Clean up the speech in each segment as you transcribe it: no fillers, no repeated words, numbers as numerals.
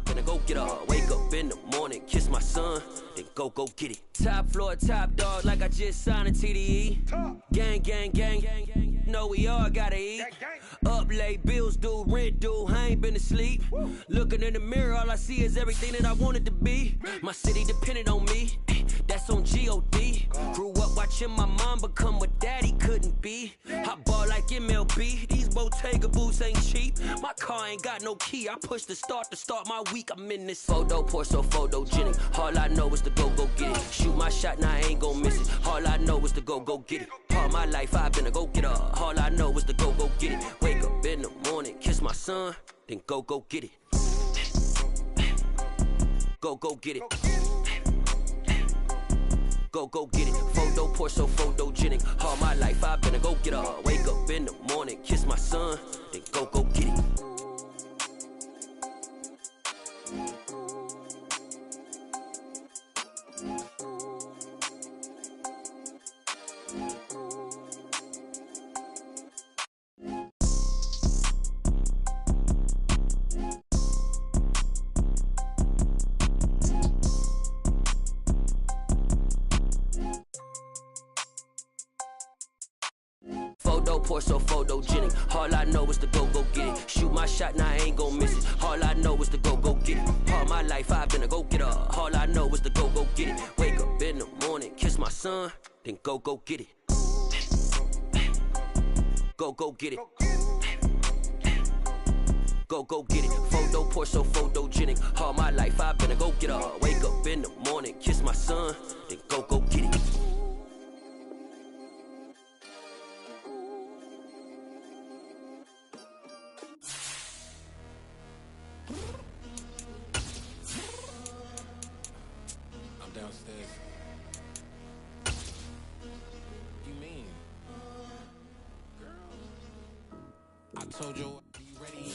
finna go get her. Wake up in the morning, kiss my son, then go get it. Top floor, top dog, like I just signed a TDE. Gang, gang, gang, gang, gang. Know we all gotta eat. Up late, bills due, rent due, I ain't been asleep. Looking in the mirror, all I see is everything that I wanted to be. My city depended on me, that's on G.O.D. Grew up watching my mom become what daddy couldn't be. I ball like MLB, these Bottega boots ain't cheap. My car ain't got no key, I push the start to start my week. I'm in this photo, pour so photogenic. All I know is to go get it. Shoot my shot, now I ain't gon' miss it. All I know is to go get it. All my life I've been a go getter. All I know is to go get it. Wake up in the morning, kiss my son, then go get it. Go get it. Go get it. Photo pour so photogenic. All my life I've been a go getter. Wake up in the morning, kiss my son, then go get it. Pour so photogenic. All I know is to go get it. Shoot my shot, now I ain't gon' miss it. All I know is to go get it. All my life I've been a go getter. All I know is to go get it. Wake up in the morning, kiss my son, then go get it. Go get it. Go get it. Photo pour so photogenic. All my life I've been a go getter. Wake up in the morning, kiss my son, then go get it. Downstairs. You mean? Girl, I told you I'd be ready.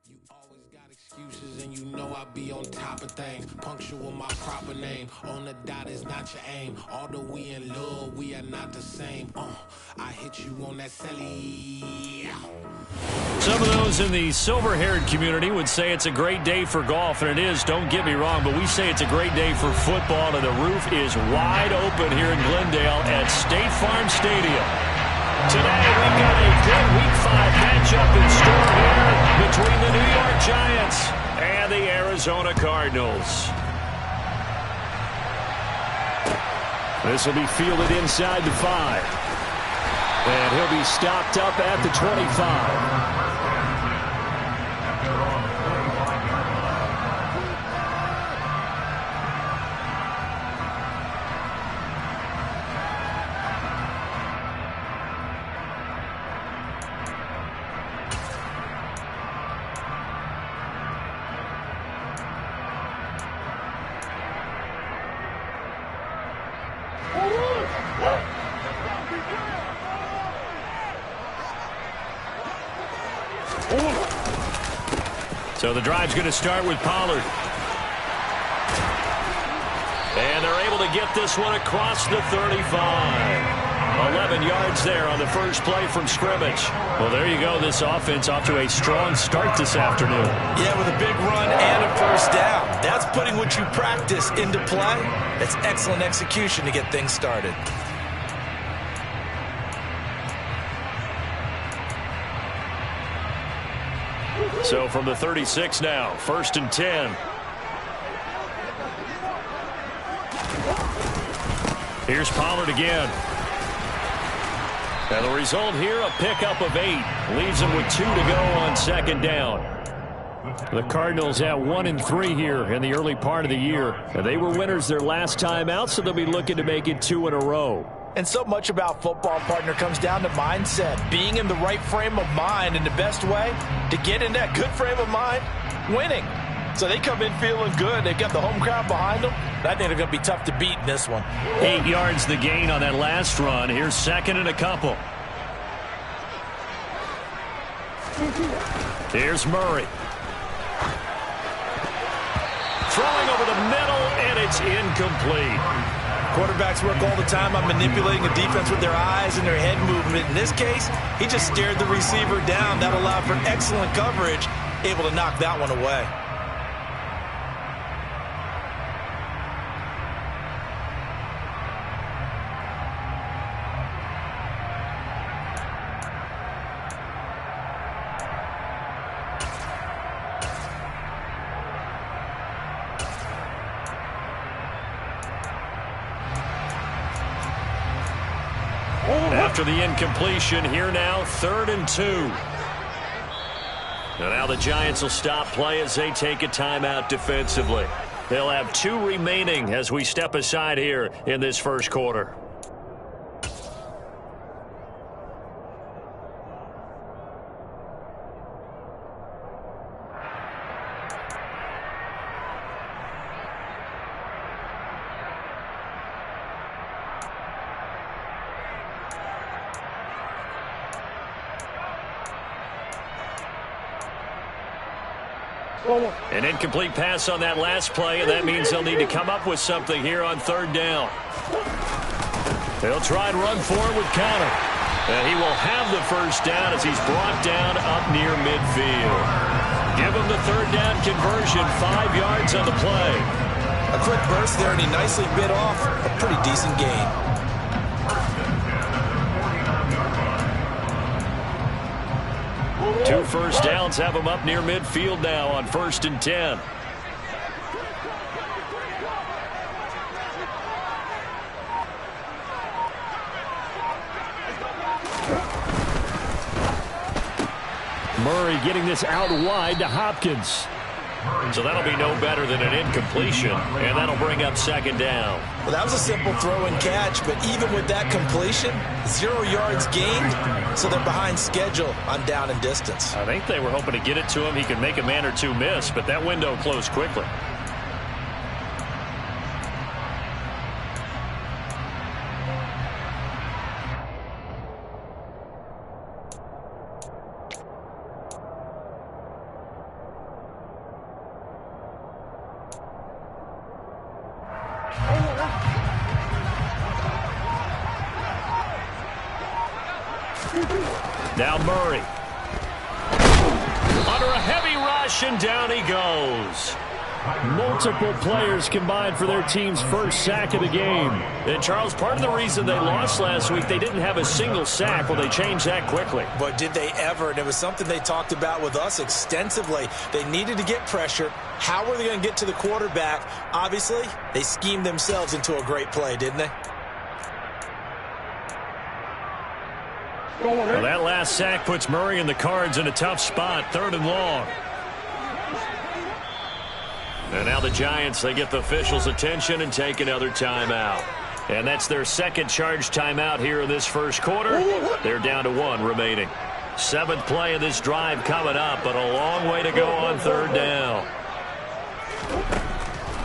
You always got excuses and you know I be on top of things. Punctual my proper name. On the dot is not your aim. Although we in love, we are not the same. I hit you on that celly. Some of those in the silver-haired community would say it's a great day for golf, and it is, don't get me wrong, but we say it's a great day for football, and the roof is wide open here in Glendale at State Farm Stadium. Today we've got a good Week 5 matchup in store here between the New York Giants and the Arizona Cardinals. This will be fielded inside the 5. And he'll be stopped up at the 25. So the drive's going to start with Pollard. And they're able to get this one across the 35. 11 yards there on the first play from scrimmage. Well, there you go. This offense off to a strong start this afternoon. Yeah, with a big run and a first down. That's putting what you practice into play. That's excellent execution to get things started. So from the 36 now, 1st and 10. Here's Pollard again. And the result here, a pickup of 8. Leaves them with 2 to go on 2nd down. The Cardinals at 1-3 here in the early part of the year. And they were winners their last time out, so they'll be looking to make it 2 in a row. And so much about football, partner, comes down to mindset. Being in the right frame of mind, and the best way to get in that good frame of mind, winning. So they come in feeling good. They've got the home crowd behind them. I think they're going to be tough to beat in this one. 8 yards the gain on that last run. Here's 2nd and a couple. Here's Murray. Throwing over the middle, and it's incomplete. Quarterbacks work all the time on manipulating a defense with their eyes and their head movement. In this case, he just stared the receiver down. That allowed for excellent coverage able to knock that one away. After the incompletion, here now, 3rd and 2. And now the Giants will stop play as they take a timeout defensively. They'll have 2 remaining as we step aside here in this first quarter. An incomplete pass on that last play, and that means they'll need to come up with something here on 3rd down. They'll try and run forward with Connor. And he will have the first down as he's brought down up near midfield. Give him the 3rd down conversion, 5 yards on the play. A quick burst there, and he nicely bit off a pretty decent gain. 2 first downs have him up near midfield now on 1st and 10. Murray getting this out wide to Hopkins. So that'll be no better than an incompletion, and that'll bring up 2nd down. Well, that was a simple throw and catch, but even with that completion, 0 yards gained, so they're behind schedule on down and distance. I think they were hoping to get it to him. He could make a man or 2 miss, but that window closed quickly. Now Murray. Under a heavy rush, and down he goes. Multiple players combined for their team's first sack of the game. And, Charles, part of the reason they lost last week, they didn't have a single sack. Well, they changed that quickly. But did they ever? And it was something they talked about with us extensively. They needed to get pressure. How were they going to get to the quarterback? Obviously, they schemed themselves into a great play, didn't they? Well, that last sack puts Murray and the Cards in a tough spot, 3rd and long. And now the Giants, they get the officials' attention and take another timeout. And that's their 2nd charged timeout here in this first quarter. They're down to 1 remaining. 7th play of this drive coming up, but a long way to go on 3rd down.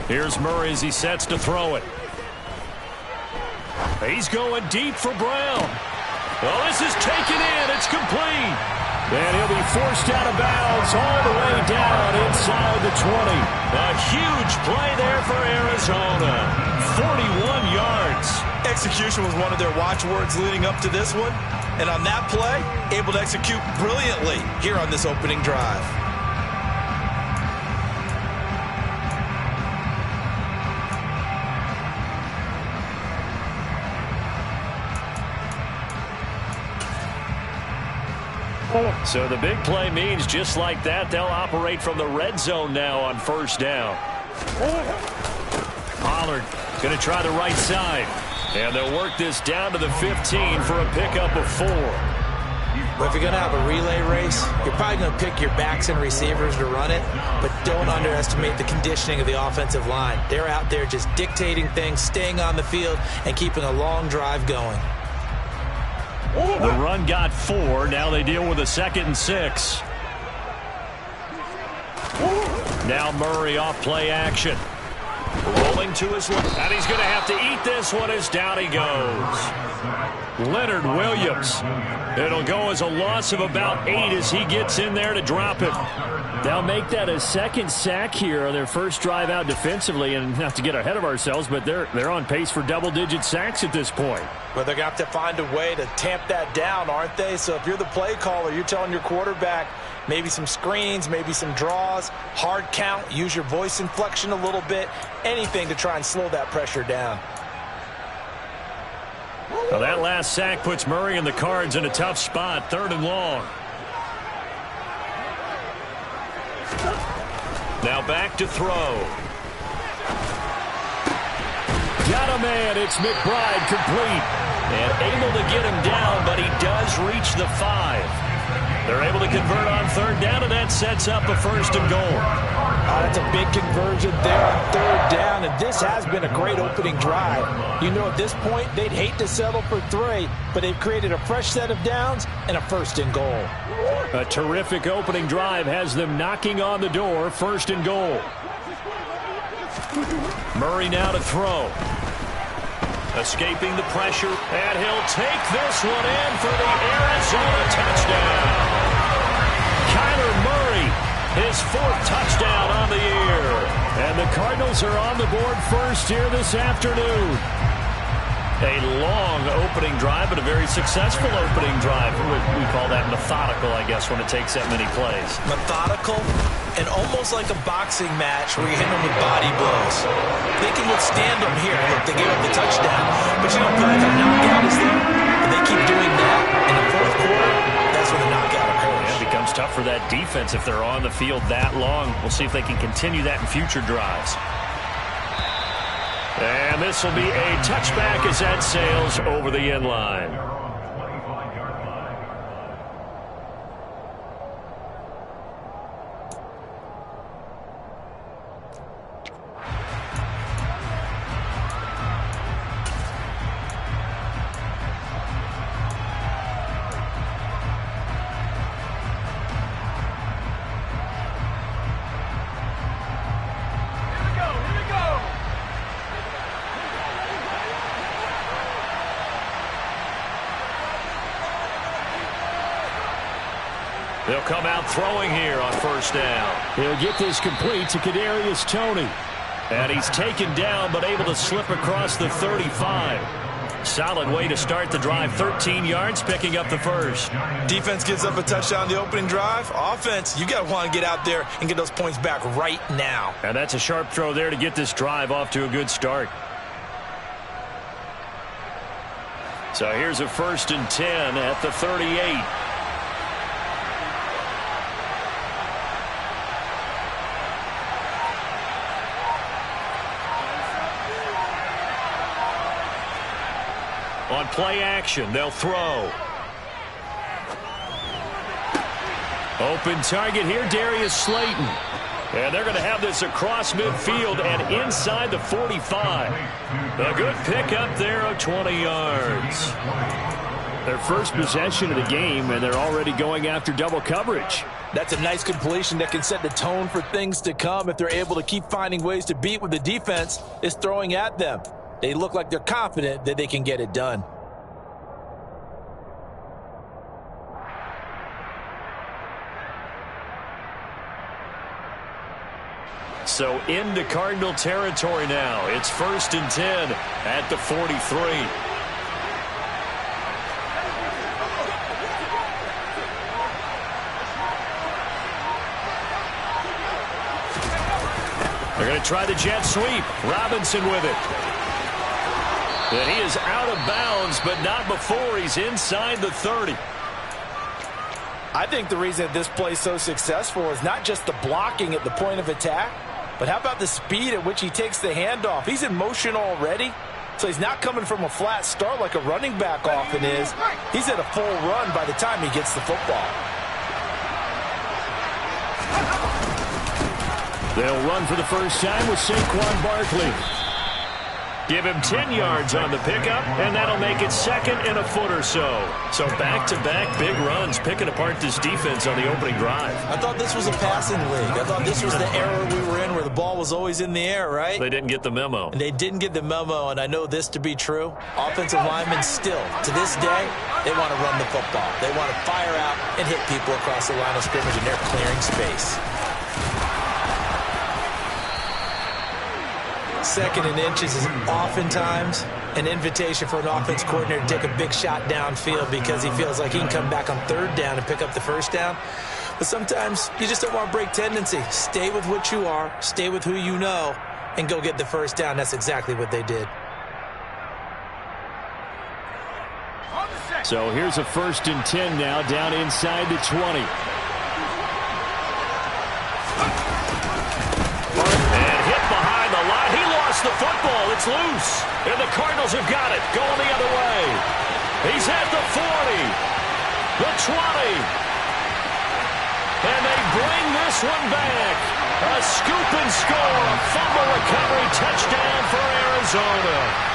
Here's Murray as he sets to throw it. He's going deep for Brown. Well, this is taken in. It's complete. And he'll be forced out of bounds all the way down inside the 20. A huge play there for Arizona. 41 yards. Execution was one of their watchwords leading up to this one. And on that play, able to execute brilliantly here on this opening drive. So the big play means just like that, they'll operate from the red zone now on 1st down. Pollard going to try the right side. And they'll work this down to the 15 for a pickup of 4. But if you're going to have a relay race, you're probably going to pick your backs and receivers to run it, but don't underestimate the conditioning of the offensive line. They're out there just dictating things, staying on the field, and keeping a long drive going. The run got 4. Now they deal with a 2nd and 6. Now Murray off play action. Rolling to his left. And he's going to have to eat this one as down he goes. Leonard Williams. It'll go as a loss of about 8 as he gets in there to drop it. They'll make that a 2nd sack here on their first drive out defensively. And not to get ahead of ourselves, but they're on pace for double-digit sacks at this point. Well, they're going to have to find a way to tamp that down, aren't they? So if you're the play caller, you're telling your quarterback, Maybe some screens, maybe some draws, hard count, use your voice inflection a little bit, anything to try and slow that pressure down. Well, that last sack puts Murray and the Cards in a tough spot, 3rd and long. Now back to throw. Got a man. It's McBride complete. And able to get him down, but he does reach the 5. They're able to convert on 3rd down, and that sets up a 1st and goal. That's a big conversion there on 3rd down, and this has been a great opening drive. You know, at this point, they'd hate to settle for 3, but they've created a fresh set of downs and a 1st and goal. A terrific opening drive has them knocking on the door, 1st and goal. Murray now to throw. Escaping the pressure, and he'll take this one in for the Arizona touchdown. Kyler Murray, his 4th touchdown on the year. And the Cardinals are on the board first here this afternoon. A long opening drive, but a very successful opening drive. We call that methodical, I guess, when it takes that many plays. Methodical and almost like a boxing match where you hit them with body blows. They can withstand them here. Look, they gave up the touchdown, but you don't feel like a knockout is there. And they keep doing that in the 4th quarter. That's when the knockout occurs. Yeah, it becomes tough for that defense if they're on the field that long. We'll see if they can continue that in future drives. And this will be a touchback as that sails over the end line. They'll come out throwing here on 1st down. He'll get this complete to Kadarius Toney. And he's taken down but able to slip across the 35. Solid way to start the drive. 13 yards, picking up the 1st. Defense gives up a touchdown on the opening drive. Offense, you got to want to get out there and get those points back right now. And that's a sharp throw there to get this drive off to a good start. So here's a 1st and 10 at the 38. On play action, they'll throw. Open target here, Darius Slayton. And they're going to have this across midfield and inside the 45. A good pickup there of 20 yards. Their first possession of the game, and they're already going after double coverage. That's a nice completion that can set the tone for things to come if they're able to keep finding ways to beat what the defense is throwing at them. They look like they're confident that they can get it done. So into Cardinal territory now. It's 1st and 10 at the 43. They're going to try the jet sweep. Robinson with it. And he is out of bounds, but not before he's inside the 30. I think the reason that this play is so successful is not just the blocking at the point of attack, but how about the speed at which he takes the handoff? He's in motion already, so he's not coming from a flat start like a running back often is. He's at a full run by the time he gets the football. They'll run for the first time with Saquon Barkley. Give him 10 yards on the pickup, and that'll make it 2nd and a foot or so. So back-to-back big runs, picking apart this defense on the opening drive. I thought this was a passing league. I thought this was the era we were in where the ball was always in the air, right? They didn't get the memo. And they didn't get the memo, and I know this to be true. Offensive linemen still, to this day, they want to run the football. They want to fire out and hit people across the line of scrimmage, and they're clearing space. 2nd and inches is oftentimes an invitation for an offense coordinator to take a big shot downfield because he feels like he can come back on 3rd down and pick up the 1st down. But sometimes you just don't want to break tendency. Stay with what you are, stay with who you know, and go get the first down. That's exactly what they did. So here's a 1st and 10 now, down inside the 20. And hit behind the line. He lost the football. It's loose. And the Cardinals have got it. Going the other way. He's at the 40. The 20. And they bring this one back. A scoop and score. A fumble recovery. Touchdown for Arizona.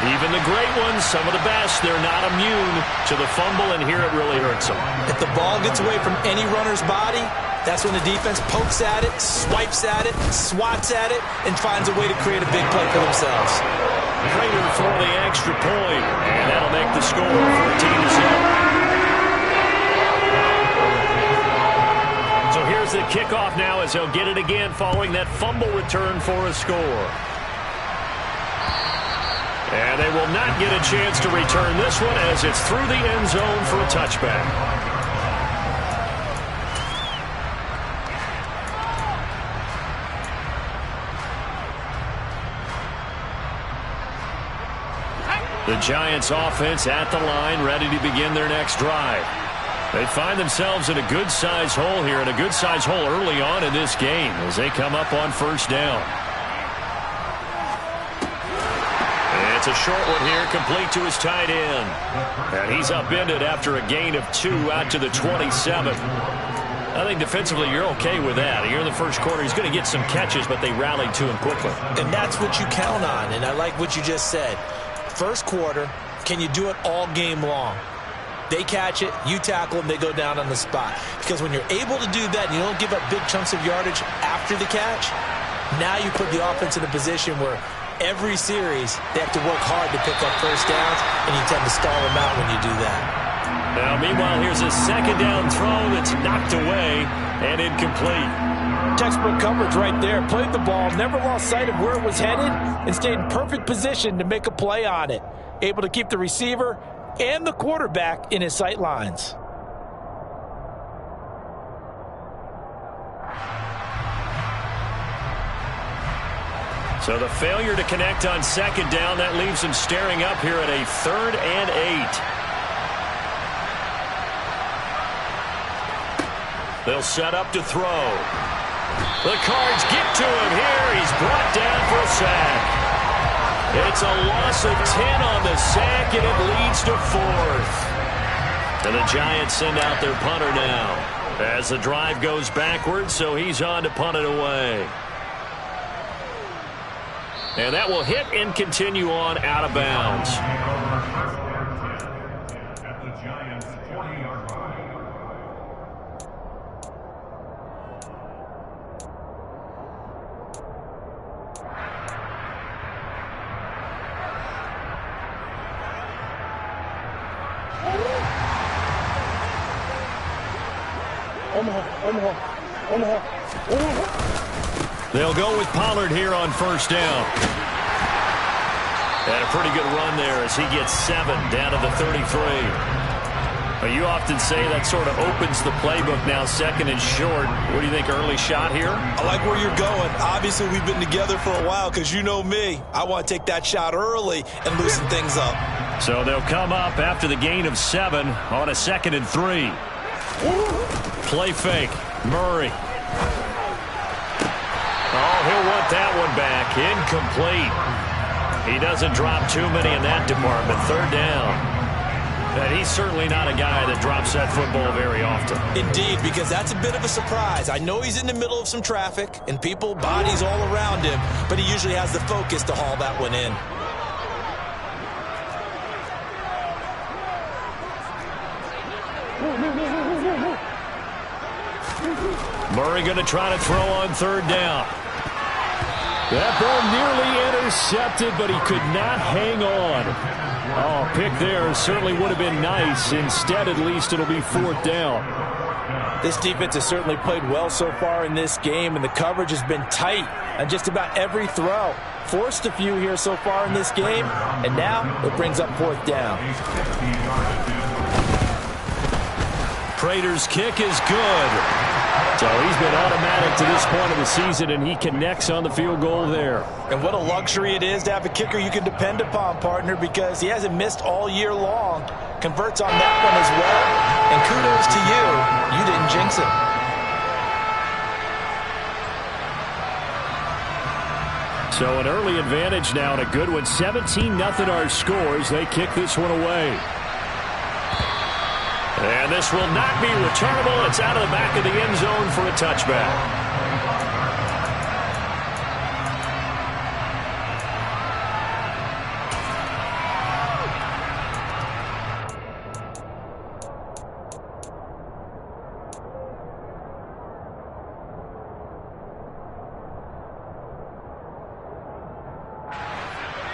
Even the great ones, some of the best, they're not immune to the fumble, and here it really hurts them. If the ball gets away from any runner's body, that's when the defense pokes at it, swipes at it, swats at it, and finds a way to create a big play for themselves. Prater for the extra point, and that'll make the score 14-7. So here's the kickoff now as they'll get it again following that fumble return for a score. And they will not get a chance to return this one as it's through the end zone for a touchback. The Giants offense at the line, ready to begin their next drive. They find themselves in a good-sized hole here, and a good-sized hole early on in this game as they come up on 1st down. It's a short one here, complete to his tight end. And he's upended after a gain of 2 out to the 27. I think defensively you're okay with that. Here in the first quarter, he's going to get some catches, but they rallied to him quickly. And that's what you count on, and I like what you just said. First quarter, can you do it all game long? They catch it, you tackle them, they go down on the spot. Because when you're able to do that and you don't give up big chunks of yardage after the catch, now you put the offense in a position where every series, they have to work hard to pick up first downs, and you tend to stall them out when you do that. Now, meanwhile, here's a 2nd down throw that's knocked away and incomplete. Textbook coverage right there. Played the ball, never lost sight of where it was headed, and stayed in perfect position to make a play on it. Able to keep the receiver and the quarterback in his sight lines. So the failure to connect on 2nd down, that leaves him staring up here at a 3rd and 8. They'll set up to throw. The Cards get to him here. He's brought down for a sack. It's a loss of 10 on the sack, and it leads to 4th. And the Giants send out their punter now as the drive goes backwards, so he's on to punt it away. And that will hit and continue on out of bounds. At the Giants' 20-yard line. They'll go with Pollard here on 1st down. And a pretty good run there as he gets 7 down to the 33. But you often say that sort of opens the playbook now, 2nd and short. What do you think, early shot here? I like where you're going. Obviously, we've been together for a while because you know me. I want to take that shot early and loosen things up. So they'll come up after the gain of 7 on a 2nd and 3. Play fake. Murray. Oh, he'll want that one back. Incomplete. He doesn't drop too many in that department. 3rd down. And he's certainly not a guy that drops that football very often. Indeed, because that's a bit of a surprise. I know he's in the middle of some traffic and people, bodies all around him, but he usually has the focus to haul that one in. Murray going to try to throw on 3rd down. That ball nearly intercepted, but he could not hang on. Oh, pick there certainly would have been nice. Instead, at least, it'll be 4th down. This defense has certainly played well so far in this game, and the coverage has been tight on just about every throw. Forced a few here so far in this game, and now it brings up 4th down. Prater's kick is good. So he's been automatic to this point of the season, and he connects on the field goal there. And what a luxury it is to have a kicker you can depend upon, partner, because he hasn't missed all year long. Converts on that one as well. And kudos to you. You didn't jinx it. So an early advantage now and a good one. 17-0 our scores. They kick this one away. And this will not be returnable. It's out of the back of the end zone for a touchback.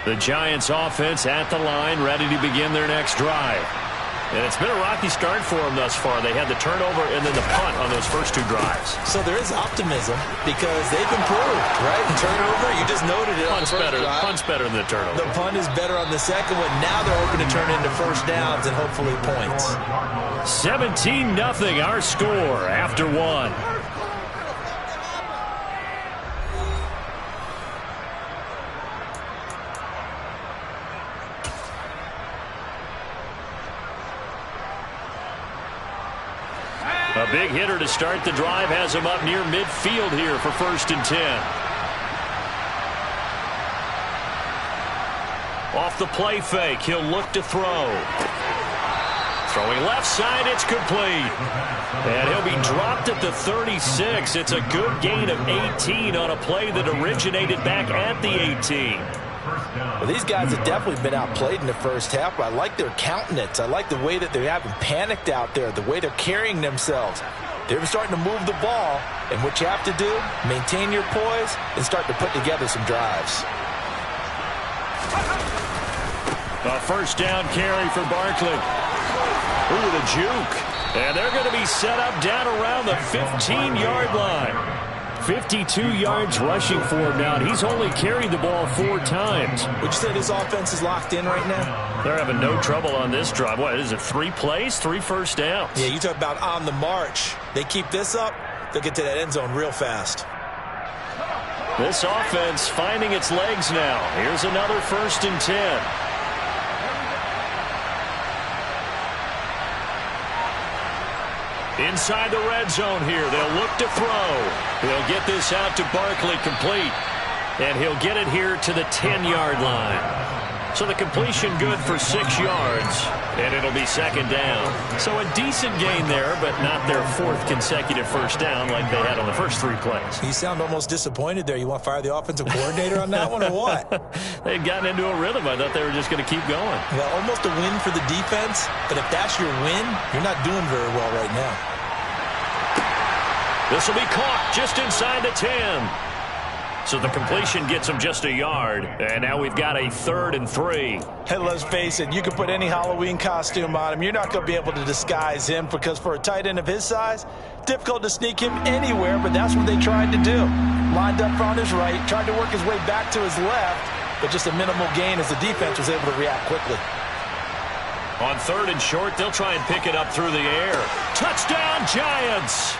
The Giants offense at the line, ready to begin their next drive. And it's been a rocky start for them thus far. They had the turnover and then the punt on those first two drives. So there is optimism because they've improved, right? The turnover, you just noted it. Punt's better than the turnover. The punt is better on the second one. Now they're hoping to turn into first downs and hopefully points. 17-0 our score after one. A big hitter to start the drive has him up near midfield here for 1st and 10. Off the play fake, he'll look to throw. Throwing left side, it's complete. And he'll be dropped at the 36. It's a good gain of 18 on a play that originated back at the 18. Well, these guys have definitely been outplayed in the first half, but I like their countenance. I like the way that they haven't panicked out there, the way they're carrying themselves. They're starting to move the ball, and what you have to do, maintain your poise and start to put together some drives. A first down carry for Barkley. Ooh, the juke. And they're going to be set up down around the 15-yard line. 52 yards rushing for him now, and he's only carried the ball 4 times. Would you say this offense is locked in right now? They're having no trouble on this drive. What is it, 3 plays, 3 first downs? Yeah, you talk about on the march. They keep this up, they'll get to that end zone real fast. This offense finding its legs now. Here's another 1st and 10. Inside the red zone here. They'll look to throw. They'll get this out to Barkley complete. And he'll get it here to the 10-yard line. So the completion good for 6 yards. And it'll be 2nd down. So a decent gain there, but not their 4th consecutive first down like they had on the first 3 plays. You sound almost disappointed there. You want to fire the offensive coordinator on that one or what? They'd gotten into a rhythm. I thought they were just going to keep going. Well, almost a win for the defense. But if that's your win, you're not doing very well right now. This will be caught just inside the 10. So the completion gets him just a yard. And now we've got a 3rd and 3. Hey, let's face it, you can put any Halloween costume on him. You're not going to be able to disguise him because for a tight end of his size, difficult to sneak him anywhere, but that's what they tried to do. Lined up on his right, tried to work his way back to his left, but just a minimal gain as the defense was able to react quickly. On 3rd and short, they'll try and pick it up through the air. Touchdown, Giants!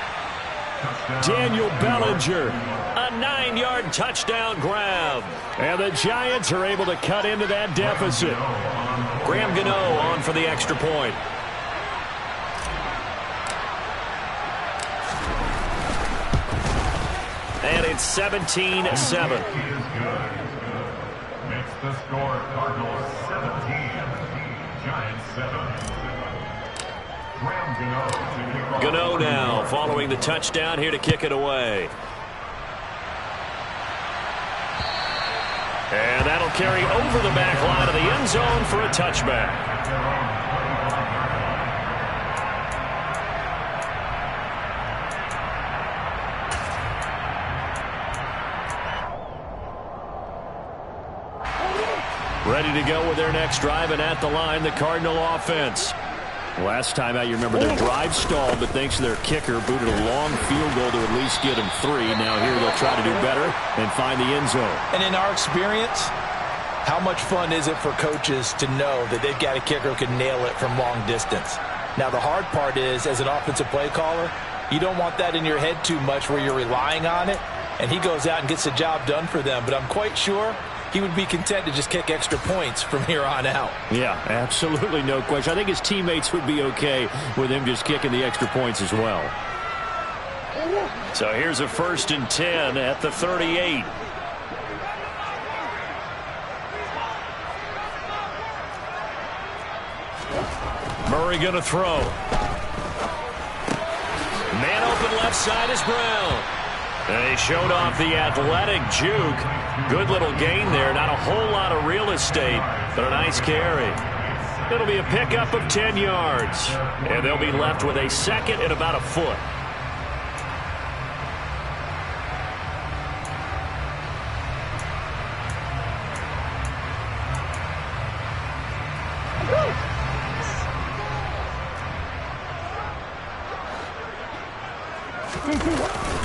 Daniel Bellinger, a 9-yard touchdown grab. And the Giants are able to cut into that deficit. Graham Gano on for the extra point. And it's 17-7. Makes the score Cardinals 17, Giants 7. Gano now following the touchdown here to kick it away. And that'll carry over the back line of the end zone for a touchback. Ready to go with their next drive, and at the line, the Cardinal offense. Last time out, you remember their drive stalled, but thanks to their kicker, booted a long field goal to at least get them 3. Now here they'll try to do better and find the end zone. And in our experience, how much fun is it for coaches to know that they've got a kicker who can nail it from long distance? Now, the hard part is, as an offensive play caller, you don't want that in your head too much where you're relying on it, and he goes out and gets the job done for them. But I'm quite sure he would be content to just kick extra points from here on out. Yeah, absolutely no question. I think his teammates would be okay with him just kicking the extra points as well. So here's a 1st and 10 at the 38. Murray going to throw. Man open left side is Brown. And he showed off the athletic juke. Good little gain there. Not a whole lot of real estate, but a nice carry. It'll be a pickup of 10 yards. And they'll be left with a 2nd and about a foot.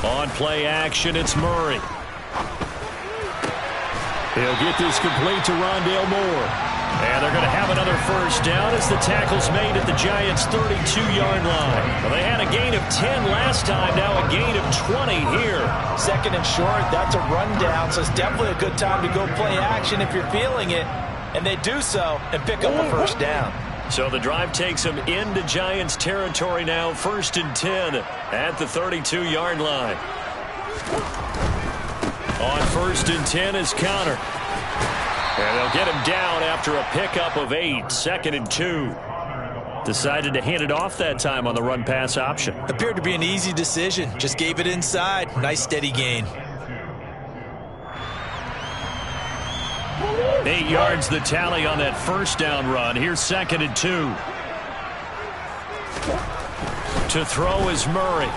On play action, it's Murray. He'll get this complete to Rondale Moore. And they're going to have another 1st down as the tackle's made at the Giants' 32-yard line. Well, they had a gain of 10 last time, now a gain of 20 here. 2nd and short, that's a rundown, so it's definitely a good time to go play action if you're feeling it. And they do so and pick up a 1st down. So the drive takes them into Giants territory now. 1st and 10 at the 32-yard line. On 1st and 10 is Connor. And they'll get him down after a pickup of 8. 2nd and 2. Decided to hand it off that time on the run-pass option. Appeared to be an easy decision. Just gave it inside. Nice steady gain. 8 yards the tally on that 1st down run. Here's 2nd and 2. To throw is Murray.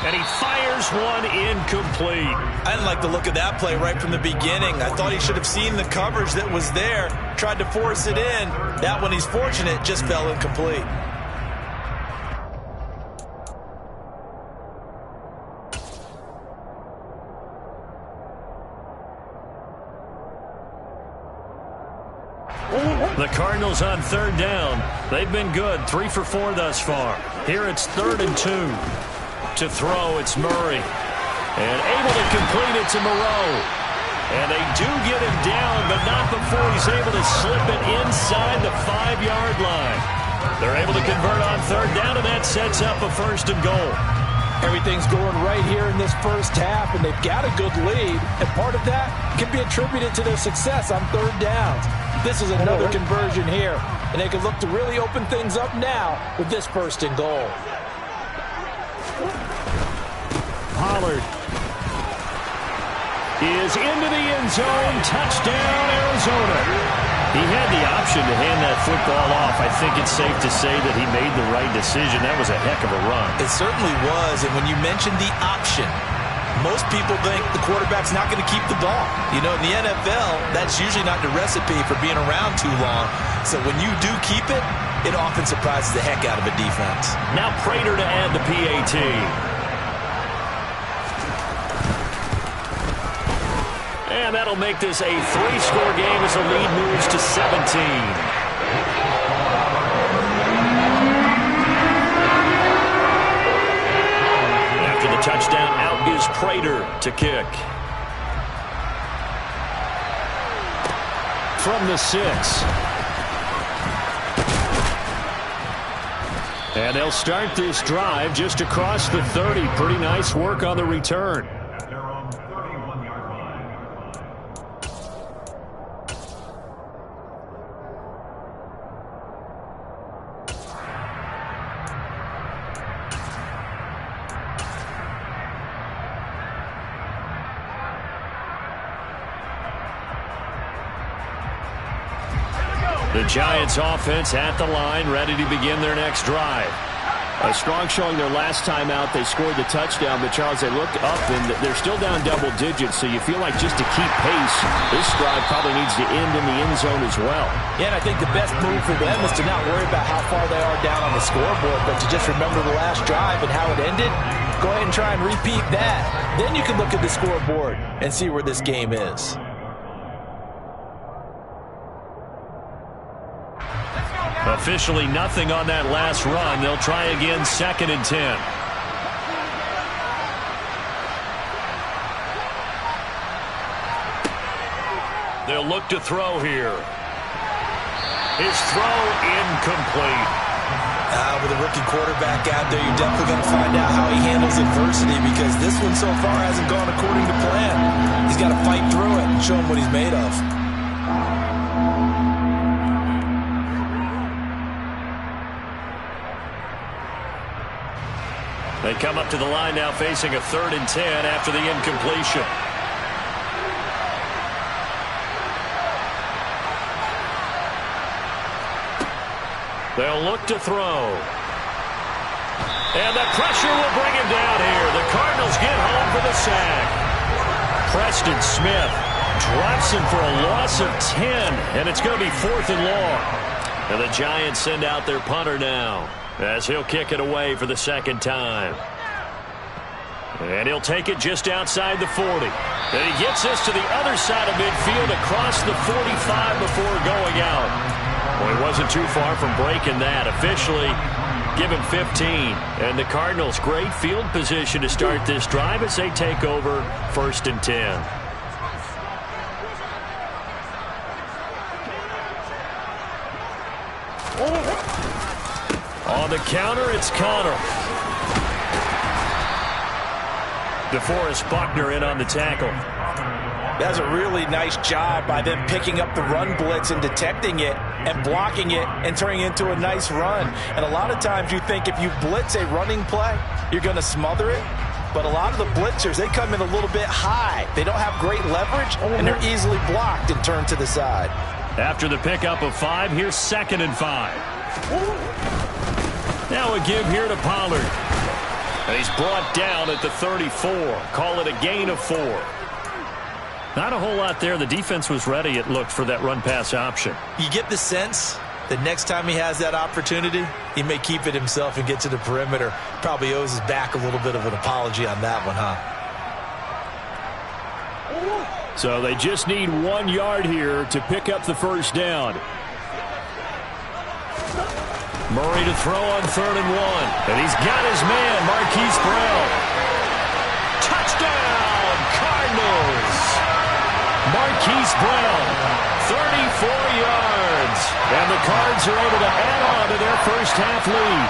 And he fires one incomplete. I didn't like the look of that play right from the beginning. I thought he should have seen the coverage that was there, tried to force it in. That one, he's fortunate, just fell incomplete. The Cardinals on 3rd down. They've been good, 3 for 4 thus far. Here it's 3rd and 2. To throw, it's Murray. And able to complete it to Moreau. And they do get him down, but not before he's able to slip it inside the 5-yard line. They're able to convert on 3rd down, and that sets up a 1st and goal. Everything's going right here in this 1st half, and they've got a good lead. And part of that can be attributed to their success on 3rd downs. This is another conversion here, and they can look to really open things up now with this 1st and goal. Pollard is into the end zone. Touchdown, Arizona. He had the option to hand that football off. I think it's safe to say that he made the right decision. That was a heck of a run. It certainly was, and when you mentioned the option, most people think the quarterback's not going to keep the ball. You know, in the NFL, that's usually not the recipe for being around too long. So when you do keep it, it often surprises the heck out of a defense. Now Prater to add the PAT. And that'll make this a 3-score game as the lead moves to 17. After the touchdown, out is Prater to kick. From the 6. And they'll start this drive just across the 30. Pretty nice work on the return. The Giants offense at the line, ready to begin their next drive. A strong showing their last time out. They scored the touchdown, but Charles, they look up and they're still down double digits, so you feel like just to keep pace, this drive probably needs to end in the end zone as well. Yeah, and I think the best move for them is to not worry about how far they are down on the scoreboard, but to just remember the last drive and how it ended. Go ahead and try and repeat that. Then you can look at the scoreboard and see where this game is. Let's go, Officially nothing on that last run. They'll try again, 2nd and 10. They'll look to throw here. His throw incomplete. With a rookie quarterback out there, you're definitely going to find out how he handles adversity, because this one so far hasn't gone according to plan. He's got to fight through it and show him what he's made of. They come up to the line now facing a 3rd and 10 after the incompletion. They'll look to throw. And the pressure will bring him down here. The Cardinals get home for the sack. Preston Smith drops him for a loss of 10, and it's going to be 4th and long. And the Giants send out their punter now, as he'll kick it away for the 2nd time. And he'll take it just outside the 40. And he gets this to the other side of midfield, across the 45 before going out. Well, he wasn't too far from breaking that. Officially, give him 15. And the Cardinals, great field position to start this drive as they take over 1st and 10. On the counter, it's Connor. DeForest Buckner in on the tackle. That's a really nice job by them picking up the run blitz and detecting it and blocking it and turning it into a nice run. And a lot of times you think if you blitz a running play, you're going to smother it. But a lot of the blitzers, they come in a little bit high. They don't have great leverage, and they're easily blocked and turned to the side. After the pickup of 5, here's 2nd and 5. Now a give here to Pollard. And he's brought down at the 34. Call it a gain of 4. Not a whole lot there. The defense was ready, it looked, for that run-pass option. You get the sense that next time he has that opportunity, he may keep it himself and get to the perimeter. Probably owes his back a little bit of an apology on that one, huh? So they just need 1 yard here to pick up the 1st down. Murray to throw on 3rd and 1. And he's got his man, Marquise Brown. Touchdown, Cardinals! Marquise Brown, 34 yards. And the Cards are able to add on to their first half lead.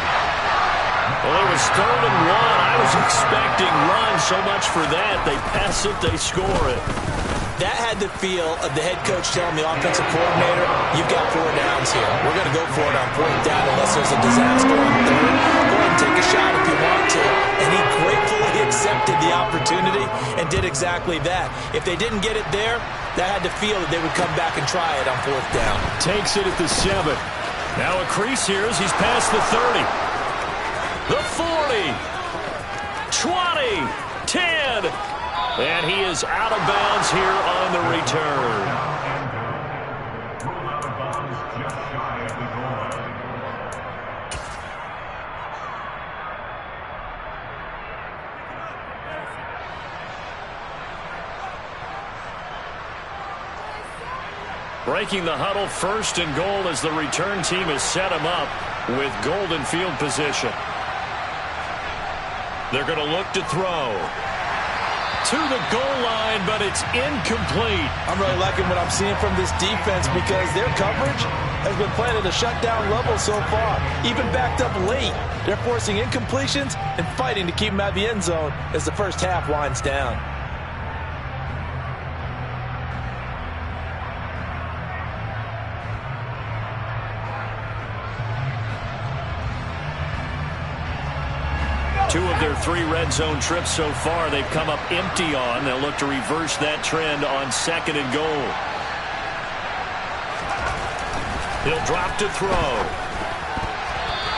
Well, it was 3rd and 1. I was expecting run, so much for that. They pass it, they score it. That had the feel of the head coach telling the offensive coordinator, you've got 4 downs here. We're going to go for it on 4th down unless there's a disaster on 3rd. Go ahead and take a shot if you want to. And he gratefully accepted the opportunity and did exactly that. If they didn't get it there, that had the feel that they would come back and try it on 4th down. Takes it at the 7. Now a crease here as he's past the 30. The 40. 20. 10. And he is out of bounds here on the return. Ruled out of bounds just shy of the goal line. Breaking the huddle, 1st and goal as the return team has set him up with golden field position. They're going to look to throw. To the goal line, but it's incomplete. I'm really liking what I'm seeing from this defense because their coverage has been playing at a shutdown level so far. Even backed up late, they're forcing incompletions and fighting to keep them out of the end zone as the first half winds down. Two of their 3 red zone trips so far, they've come up empty on. They'll look to reverse that trend on 2nd and goal. He'll drop to throw.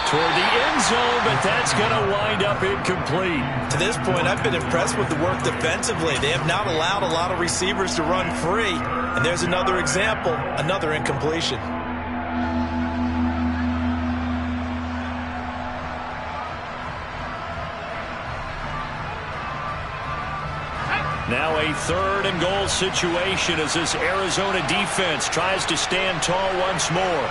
Toward the end zone, but that's going to wind up incomplete. To this point, I've been impressed with the work defensively. They have not allowed a lot of receivers to run free. And there's another example, another incompletion. Now a 3rd and goal situation as this Arizona defense tries to stand tall once more.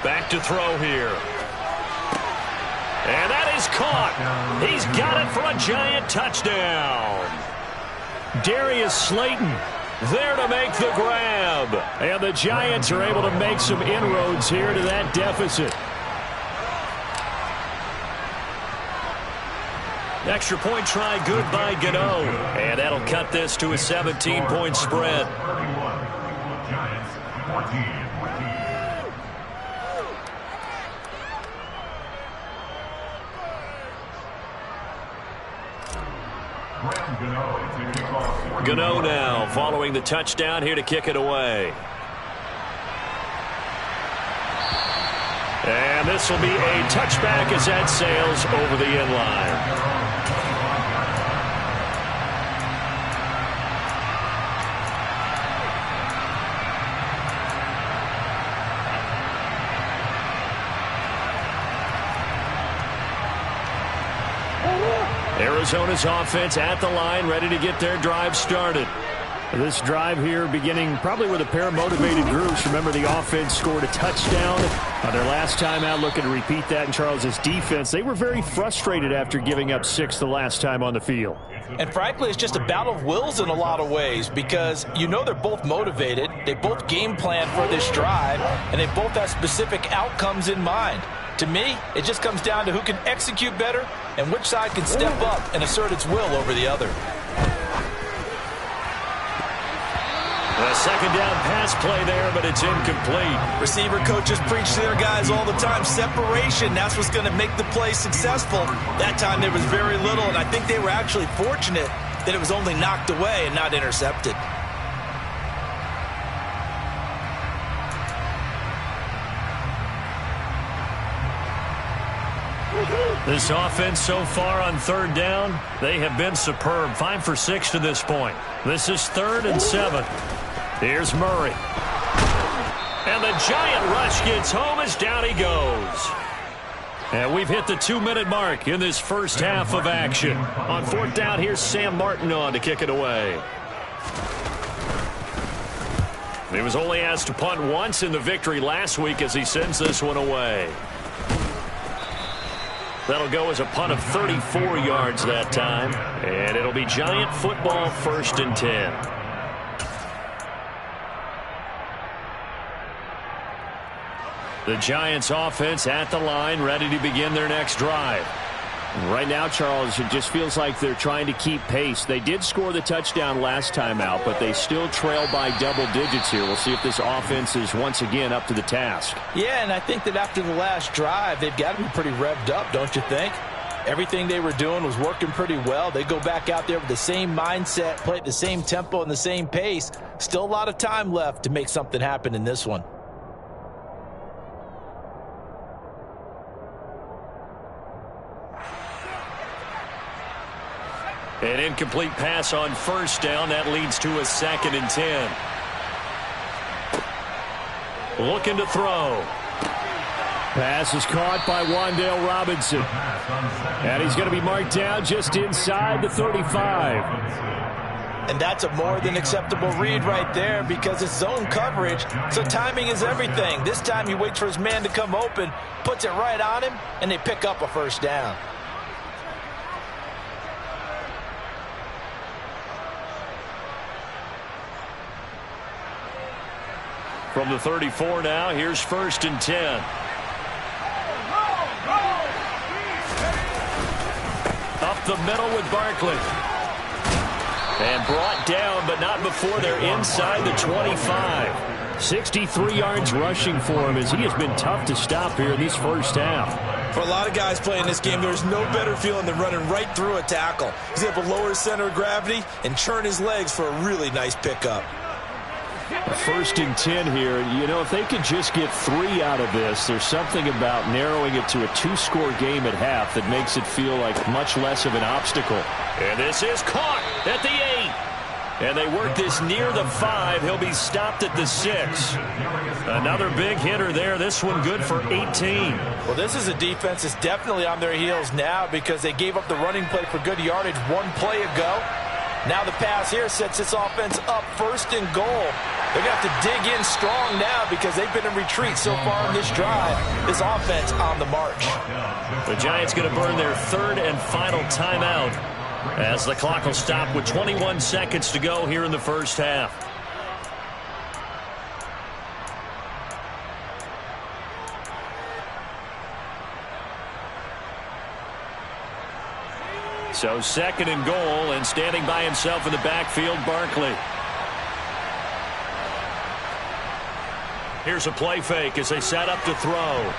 Back to throw here. And that is caught. He's got it for a Giant touchdown. Darius Slayton there to make the grab. And the Giants are able to make some inroads here to that deficit. Extra point try good by Gano. And that'll cut this to a 17-point spread. Giants 14. Gano now following the touchdown here to kick it away. And this will be a touchback as that sails over the end line. Arizona's offense at the line, ready to get their drive started. This drive here beginning probably with a pair of motivated groups. Remember, the offense scored a touchdown on their last time out, looking to repeat that in Charles's defense. They were very frustrated after giving up 6 the last time on the field. And frankly, it's just a battle of wills in a lot of ways, because you know they're both motivated. They both game plan for this drive, and they both have specific outcomes in mind. To me, it just comes down to who can execute better and which side can step up and assert its will over the other. A second down pass play there, but it's incomplete. Receiver coaches preach to their guys all the time. Separation, that's what's going to make the play successful. That time there was very little, and I think they were actually fortunate that it was only knocked away and not intercepted. This offense so far on third down, they have been superb. 5 for 6 to this point. This is 3rd and 7. Here's Murray. And the Giant rush gets home as down he goes. And we've hit the 2-minute mark in this first half of action. On 4th down, here's Sam Martin on to kick it away. He was only asked to punt once in the victory last week as he sends this one away. That'll go as a punt of 34 yards that time. And it'll be Giant football, 1st and 10. The Giants offense at the line, ready to begin their next drive. Right now, Charles, it just feels like they're trying to keep pace. They did score the touchdown last time out, but they still trail by double digits here. We'll see if this offense is once again up to the task. Yeah, and I think that after the last drive, they've got to be pretty revved up, don't you think? Everything they were doing was working pretty well. They go back out there with the same mindset, play at the same tempo and the same pace. Still a lot of time left to make something happen in this one. An incomplete pass on 1st down. That leads to a 2nd and 10. Looking to throw. Pass is caught by Wan'Dale Robinson. And he's going to be marked down just inside the 35. And that's a more than acceptable read right there, because it's zone coverage, so timing is everything. This time he waits for his man to come open, puts it right on him, and they pick up a 1st down. From the 34 now, here's 1st and 10. Up the middle with Barkley. And brought down, but not before they're inside the 25. 63 yards rushing for him, as he has been tough to stop here in this first half. For a lot of guys playing this game, there's no better feeling than running right through a tackle. He's able to lower his center of gravity and churn his legs for a really nice pickup. 1st and 10 here. You know, if they could just get 3 out of this, there's something about narrowing it to a 2-score game at half that makes it feel like much less of an obstacle. And this is caught at the 8. And they work this near the 5. He'll be stopped at the 6. Another big hitter there. This one good for 18. Well, this is a defense that's definitely on their heels now, because they gave up the running play for good yardage 1 play ago. Now the pass here sets this offense up 1st and goal. They're going to have to dig in strong now because they've been in retreat so far in this drive. This offense on the march. The Giants going to burn their third and final timeout as the clock will stop with 21 seconds to go here in the first half. So second and goal, and standing by himself in the backfield, Barkley. Here's a play fake as they set up to throw.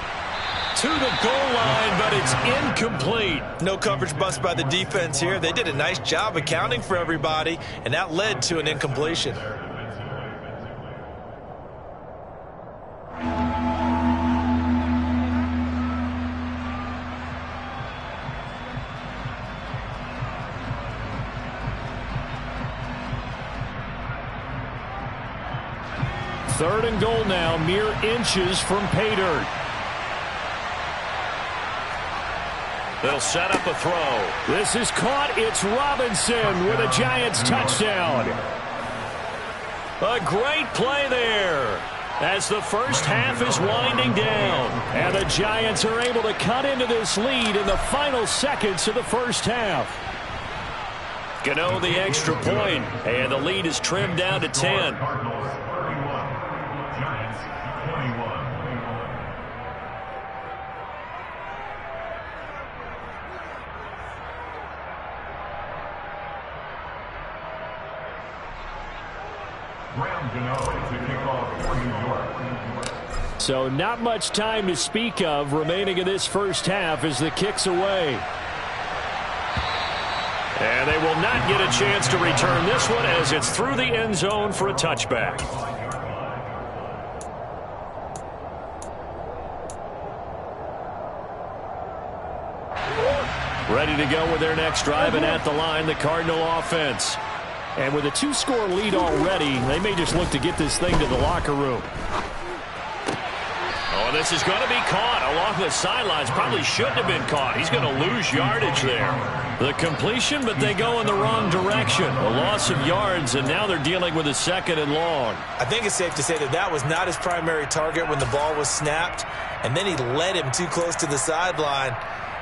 To the goal line, but it's incomplete. No coverage bust by the defense here. They did a nice job accounting for everybody, and that led to an incompletion. Third and goal now, mere inches from pay dirt. They'll set up a throw. This is caught. It's Robinson with a Giants touchdown. A great play there as the first half is winding down. And the Giants are able to cut into this lead in the final seconds of the first half. Gano the extra point, and the lead is trimmed down to 10. Cardinals 31, Giants 21. So not much time to speak of remaining in this first half as the kick's away. And they will not get a chance to return this one as it's through the end zone for a touchback. Ready to go with their next drive, and at the line, the Cardinal offense. And with a 2-score lead already, they may just look to get this thing to the locker room. Oh, this is going to be caught along the sidelines. Probably shouldn't have been caught. He's going to lose yardage there. The completion, but they go in the wrong direction. A loss of yards, and now they're dealing with a second and long. I think it's safe to say that that was not his primary target when the ball was snapped, and then he led him too close to the sideline,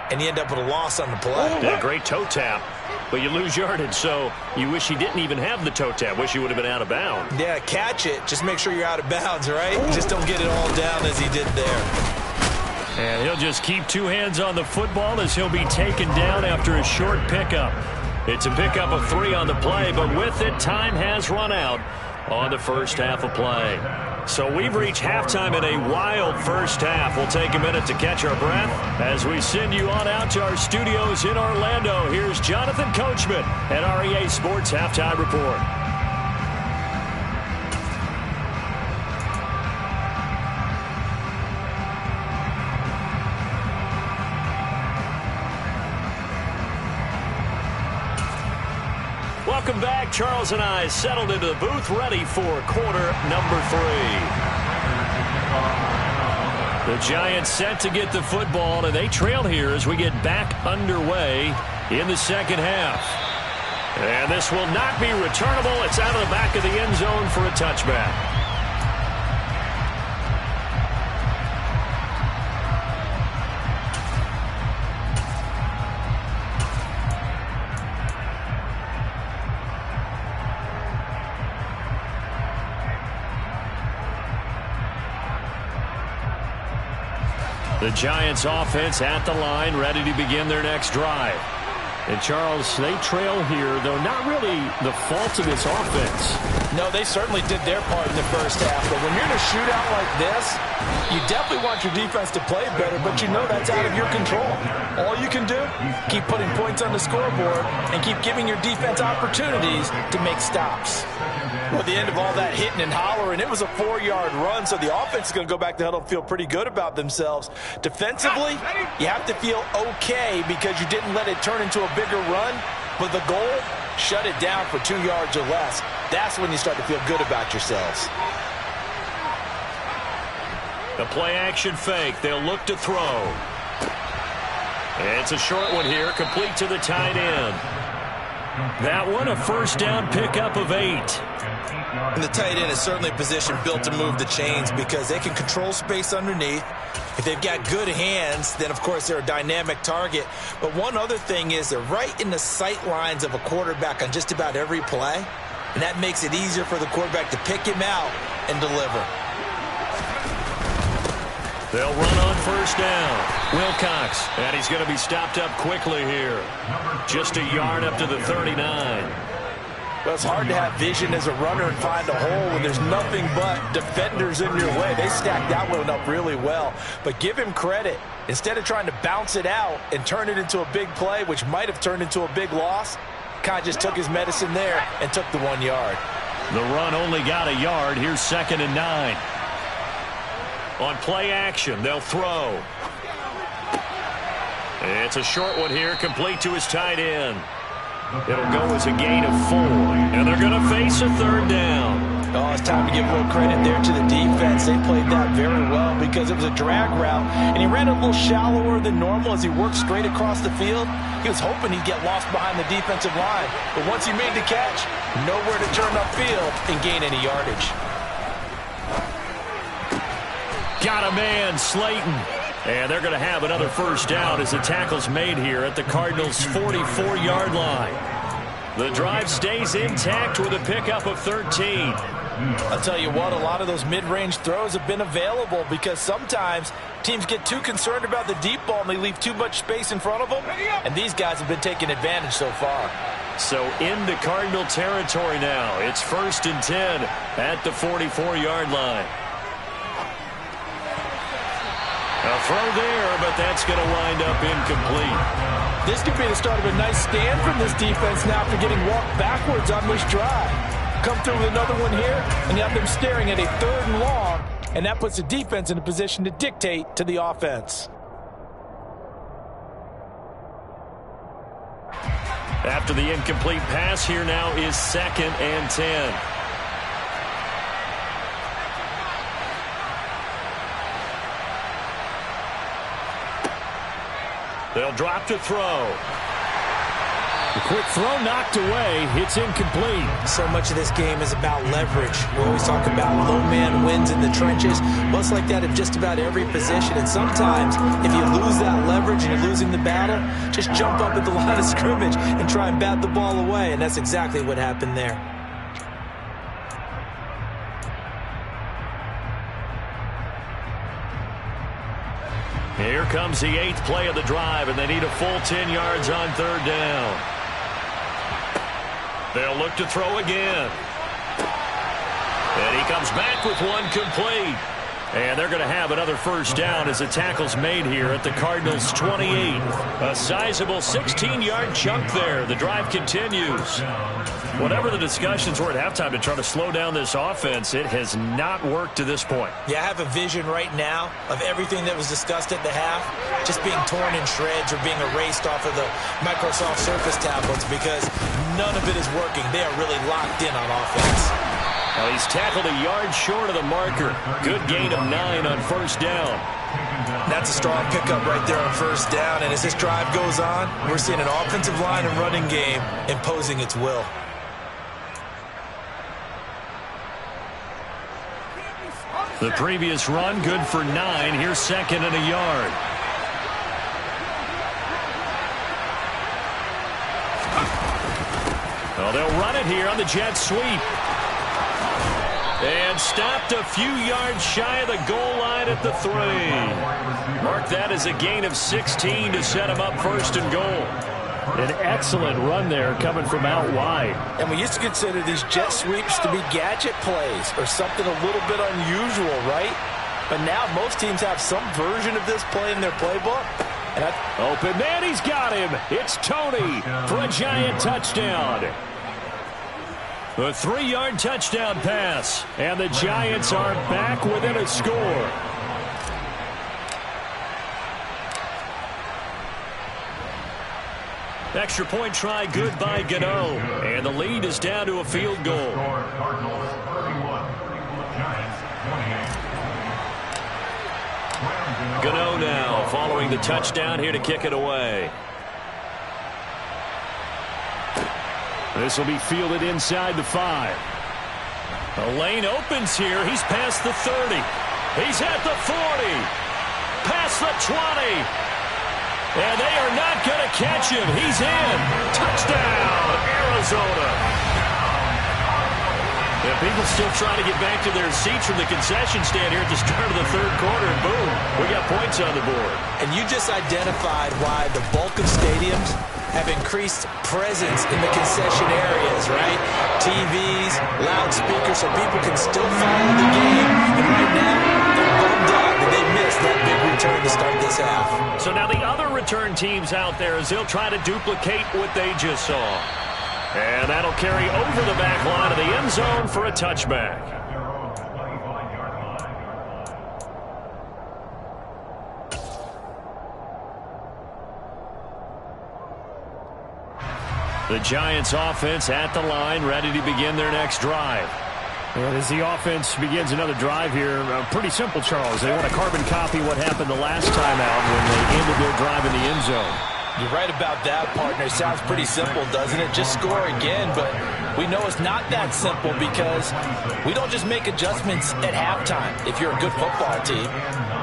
and he ended up with a loss on the play. Yeah, great toe tap, but you lose yardage, so you wish he didn't even have the toe tap. Wish he would have been out of bounds. Yeah, catch it. Just make sure you're out of bounds, right? Just don't get it all down as he did there. And he'll just keep two hands on the football as he'll be taken down after a short pickup. It's a pickup of 3 on the play, but with it, time has run out on the first half of play. So we've reached halftime in a wild first half. We'll take a minute to catch our breath as we send you on out to our studios in Orlando. Here's Jonathan Coachman at REA Sports Halftime Report. Welcome back. Charles and I settled into the booth ready for quarter number 3. The Giants set to get the football, and they trail here as we get back underway in the second half. And this will not be returnable. It's out of the back of the end zone for a touchback. The Giants offense at the line, ready to begin their next drive. And Charles, they trail here, though not really the fault of this offense. No, they certainly did their part in the first half. But when you're in a shootout like this, you definitely want your defense to play better, but you know that's out of your control. All you can do, keep putting points on the scoreboard and keep giving your defense opportunities to make stops. Well, at the end of all that hitting and hollering, it was a 4-yard run, so the offense is going to go back to the huddle and feel pretty good about themselves. Defensively, you have to feel okay because you didn't let it turn into a bigger run, but the goal, shut it down for 2 yards or less. That's when you start to feel good about yourselves. The play-action fake. They'll look to throw. It's a short one here, complete to the tight end. That one, a first down pickup of 8. And the tight end is certainly a position built to move the chains because they can control space underneath. If they've got good hands, then, of course, they're a dynamic target. But one other thing is they're right in the sight lines of a quarterback on just about every play, and that makes it easier for the quarterback to pick him out and deliver. They'll run on first down. Wilcox, and he's going to be stopped up quickly here. Just a yard up to the 39. Well, it's hard to have vision as a runner and find a hole when there's nothing but defenders in your way. They stacked that one up really well. But give him credit. Instead of trying to bounce it out and turn it into a big play, which might have turned into a big loss, kind of just took his medicine there and took the 1 yard. The run only got a yard. Here's 2nd and 9. On play action, they'll throw. It's a short one here, complete to his tight end. It'll go as a gain of 4, and they're going to face a 3rd down. Oh, it's time to give a little credit there to the defense. They played that very well because it was a drag route, and he ran a little shallower than normal as he worked straight across the field. He was hoping he'd get lost behind the defensive line, but once he made the catch, nowhere to turn upfield and gain any yardage. Got a man, Slayton. And they're going to have another first down as the tackle's made here at the Cardinals' 44-yard line. The drive stays intact with a pickup of 13. I'll tell you what, a lot of those mid-range throws have been available because sometimes teams get too concerned about the deep ball and they leave too much space in front of them, and these guys have been taking advantage so far. So into Cardinal territory now. It's 1st and 10 at the 44-yard line. A throw there, but that's going to wind up incomplete. This could be the start of a nice stand from this defense now after getting walked backwards on this drive. Come through with another one here, and you have them staring at a 3rd and long, and that puts the defense in a position to dictate to the offense. After the incomplete pass, here now is 2nd and 10. They'll drop to throw. The quick throw knocked away. It's incomplete. So much of this game is about leverage. We always talk about low man wins in the trenches. Well, it's like that in just about every position. And sometimes, if you lose that leverage and you're losing the battle, just jump up at the line of scrimmage and try and bat the ball away. And that's exactly what happened there. Here comes the 8th play of the drive, and they need a full 10 yards on 3rd down. They'll look to throw again. And he comes back with one complete. And they're going to have another first down as the tackle's made here at the Cardinals' 28. A sizable 16-yard chunk there. The drive continues. Whatever the discussions were at halftime to try to slow down this offense, it has not worked to this point. Yeah, I have a vision right now of everything that was discussed at the half just being torn in shreds or being erased off of the Microsoft Surface tablets because none of it is working. They are really locked in on offense. Well, he's tackled a yard short of the marker. Good gain of 9 on first down. That's a strong pickup right there on first down. And as this drive goes on, we're seeing an offensive line and running game imposing its will. The previous run, good for 9. Here's 2nd and a yard. Well, they'll run it here on the jet sweep. And stopped a few yards shy of the goal line at the 3. Mark that as a gain of 16 to set him up 1st and goal. An excellent run there coming from out wide. And we used to consider these jet sweeps to be gadget plays or something a little bit unusual, right? But now most teams have some version of this play in their playbook. And open man, he's got him. It's Tony for a giant touchdown. A 3-yard touchdown pass. And the Giants are back within a score. Extra point try good by Gano. And the lead is down to a field goal. Cardinals 31, Giants 28. Gano now following the touchdown here to kick it away. This will be fielded inside the 5. The lane opens here. He's past the 30. He's at the 40. Past the 20. And they are not going to catch him. He's in. Touchdown, Arizona. And people still trying to get back to their seats from the concession stand here at the start of the third quarter, and boom, we got points on the board. And you just identified why the bulk of stadiums have increased presence in the concession areas, right? TVs, loudspeakers, so people can still follow the game. And right now, they're bummed out that they missed that big return to start this half. So now the other return teams out there as they'll try to duplicate what they just saw. And that'll carry over the back line of the end zone for a touchback. The Giants offense at the line, ready to begin their next drive. And as the offense begins another drive here, pretty simple, Charles. They want to carbon copy what happened the last time out when they ended their drive in the end zone. You're right about that, partner. Sounds pretty simple, doesn't it? Just score again, but we know it's not that simple because we don't just make adjustments at halftime if you're a good football team.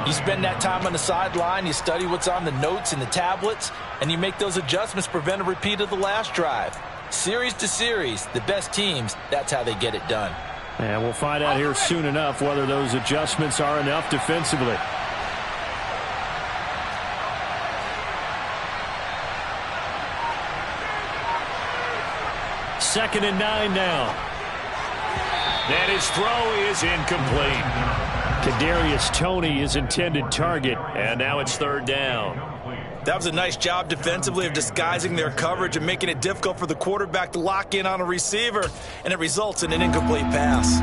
You spend that time on the sideline, you study what's on the notes and the tablets, and you make those adjustments to prevent a repeat of the last drive. Series to series, the best teams, that's how they get it done. And we'll find out here soon enough whether those adjustments are enough defensively. Second and 9 now. And his throw is incomplete. Kadarius Toney, his intended target, and now it's third down. That was a nice job defensively of disguising their coverage and making it difficult for the quarterback to lock in on a receiver, and it results in an incomplete pass.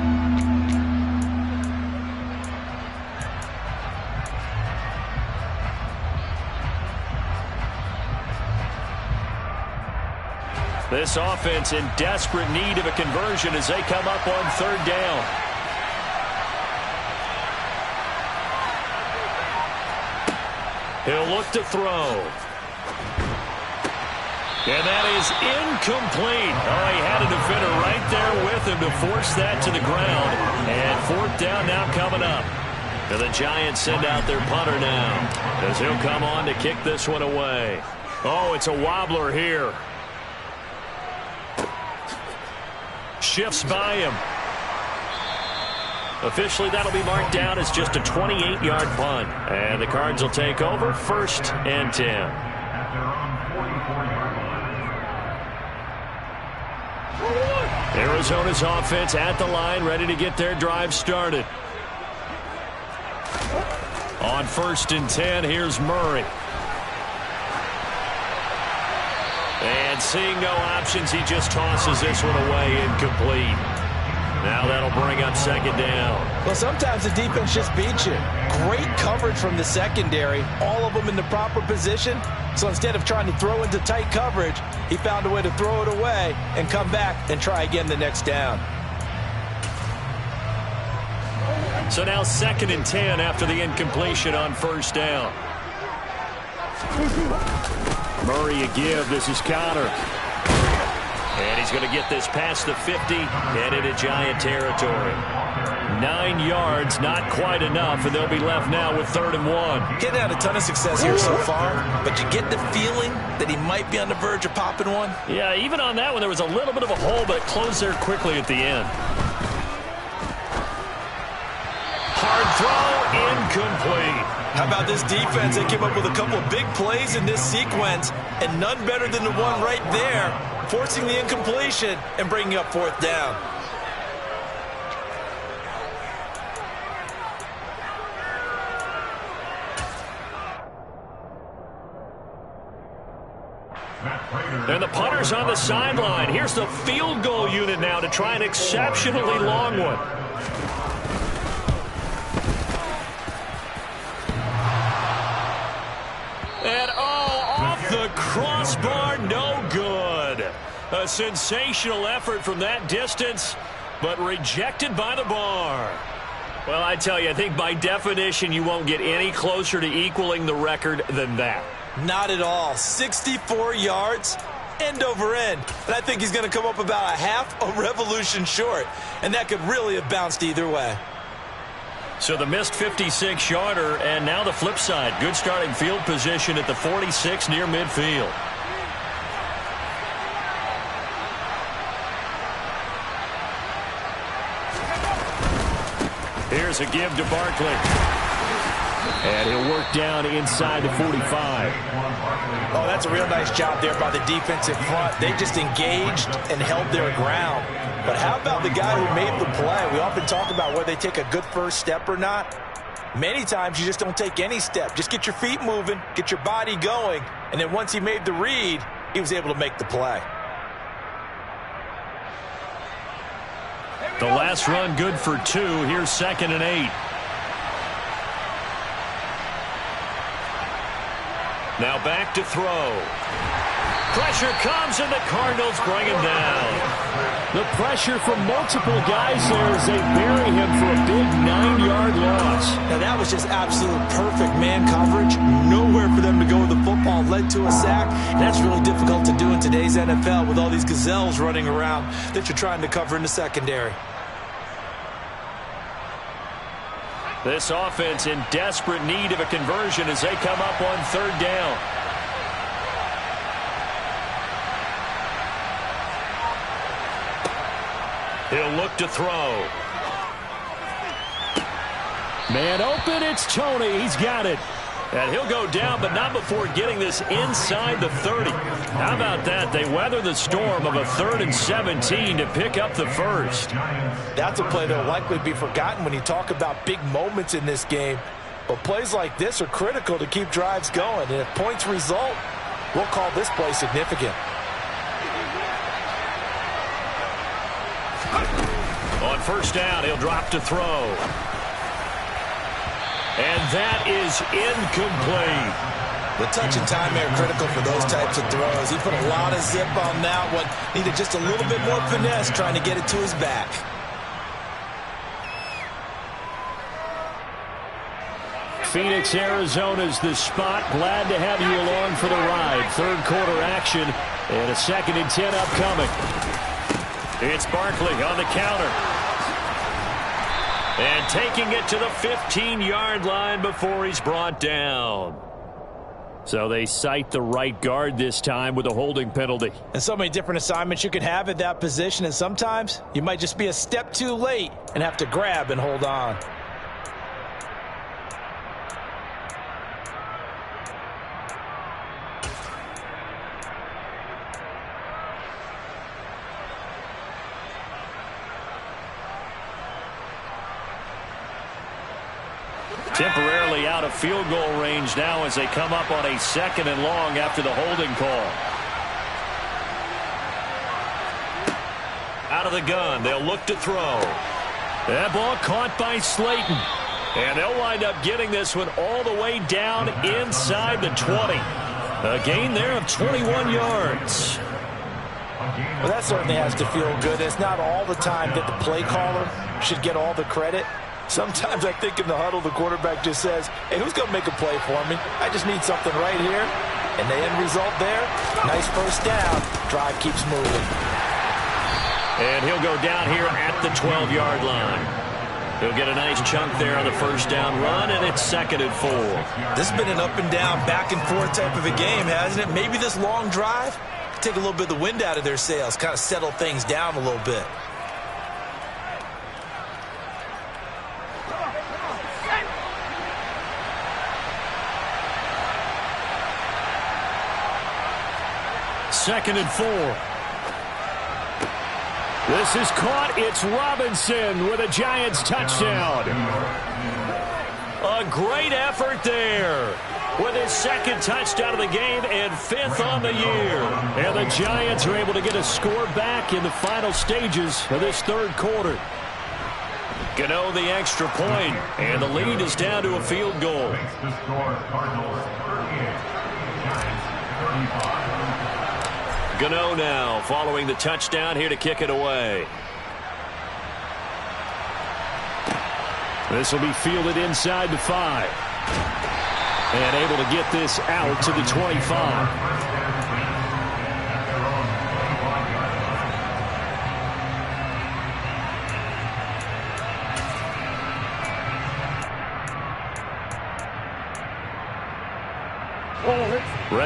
This offense in desperate need of a conversion as they come up on third down. He'll look to throw. And that is incomplete. Oh, he had a defender right there with him to force that to the ground. And fourth down now coming up. And the Giants send out their punter now as he'll come on to kick this one away. Oh, it's a wobbler here. Shifts by him. Officially, that'll be marked down as just a 28-yard punt. And the Cards will take over, 1st and 10. Arizona's offense at the line, ready to get their drive started. On 1st and 10, here's Murray. And seeing no options, he just tosses this one away, incomplete. Now that'll bring up second down. Well, sometimes the defense just beats you. Great coverage from the secondary, all of them in the proper position. So instead of trying to throw into tight coverage, he found a way to throw it away and come back and try again the next down. So now 2nd and 10 after the incompletion on 1st down. Murray a give. This is Connor. And he's going to get this past the 50 and into Giant territory. 9 yards, not quite enough, and they'll be left now with 3rd and 1. Getting had a ton of success here so far, but you get the feeling that he might be on the verge of popping one. Yeah, even on that one, there was a little bit of a hole, but it closed there quickly at the end. Hard throw, incomplete. How about this defense? They came up with a couple of big plays in this sequence, and none better than the one right there, forcing the incompletion and bringing up 4th down. And the punter's on the sideline. Here's the field goal unit now to try an exceptionally long one. And off the crossbar, no good. A sensational effort from that distance, but rejected by the bar. Well, I tell you, I think by definition you won't get any closer to equaling the record than that. Not at all. 64 yards, end over end. And I think he's going to come up about a half a revolution short. And that could really have bounced either way. So the missed 56-yarder, and now the flip side. Good starting field position at the 46 near midfield. Here's a give to Barkley. And he'll work down inside the 45. Oh, that's a real nice job there by the defense in front. They just engaged and held their ground. But how about the guy who made the play? We often talk about whether they take a good first step or not. Many times you just don't take any step. Just get your feet moving, get your body going, and then once he made the read, he was able to make the play. The last run good for 2. Here's 2nd and 8. Now back to throw. Pressure comes, and the Cardinals bring him down. The pressure from multiple guys there as they bury him for a big 9-yard loss. Now that was just absolute perfect man coverage. Nowhere for them to go with the football. Led to a sack. And that's really difficult to do in today's NFL with all these gazelles running around that you're trying to cover in the secondary. This offense in desperate need of a conversion as they come up on 3rd down. He'll look to throw. Man open, it's Tony. He's got it. And he'll go down, but not before getting this inside the 30. How about that? They weather the storm of a 3rd and 17 to pick up the first. That's a play that will likely be forgotten when you talk about big moments in this game. But plays like this are critical to keep drives going. And if points result, we'll call this play significant. On 1st down, he'll drop to throw. And that is incomplete. The touch and time are critical for those types of throws. He put a lot of zip on that one. Needed just a little bit more finesse trying to get it to his back. Phoenix, Arizona's the spot. Glad to have you along for the ride. 3rd quarter action and a 2nd and 10 upcoming. It's Barkley on the counter. And taking it to the 15-yard line before he's brought down. So they cite the right guard this time with a holding penalty. And so many different assignments you could have at that position, and sometimes you might just be a step too late and have to grab and hold on. Temporarily out of field goal range now as they come up on a 2nd and long after the holding call. Out of the gun, they'll look to throw. That ball caught by Slayton. And they'll wind up getting this one all the way down inside the 20. A gain there of 21 yards. Well, that certainly has to feel good. It's not all the time that the play caller should get all the credit. Sometimes I think in the huddle, the quarterback just says, hey, who's going to make a play for me? I just need something right here. And the end result there, nice 1st down. Drive keeps moving. And he'll go down here at the 12-yard line. He'll get a nice chunk there on the 1st down run, and it's 2nd and 4. This has been an up and down, back and forth type of a game, hasn't it? Maybe this long drive could take a little bit of the wind out of their sails, kind of settle things down a little bit. Second and 4. This is caught. It's Robinson with a Giants touchdown. A great effort there with his 2nd touchdown of the game and 5th on the year. And the Giants are able to get a score back in the final stages of this 3rd quarter. Gano the extra point, and the lead is down to a field goal. The score, Cardinals 38, Giants 35. Gano now following the touchdown here to kick it away. This will be fielded inside the 5. And able to get this out to the 25.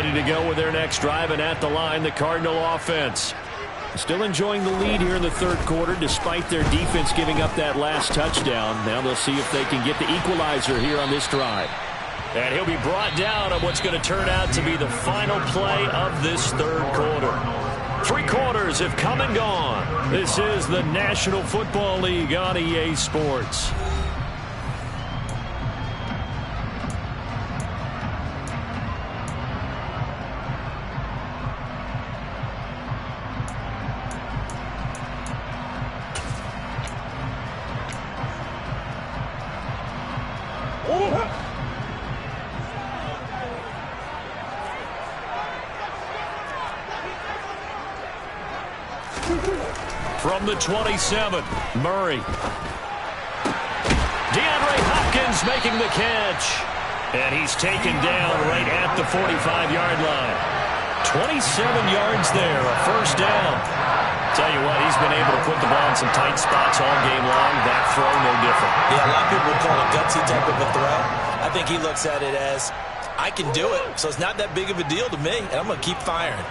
ready to go with their next drive, and at the line, the Cardinal offense. Still enjoying the lead here in the third quarter, despite their defense giving up that last touchdown. Now they'll see if they can get the equalizer here on this drive. And he'll be brought down on what's going to turn out to be the final play of this third quarter. 3 quarters have come and gone. This is the National Football League on EA Sports. From the 27, Murray. DeAndre Hopkins making the catch. And he's taken down right at the 45-yard line. 27 yards there, a first down. Tell you what, he's been able to put the ball in some tight spots all game long. That throw, no different. Yeah, a lot of people would call it a gutsy type of a throw. I think he looks at it as, I can do it, so it's not that big of a deal to me, and I'm going to keep firing.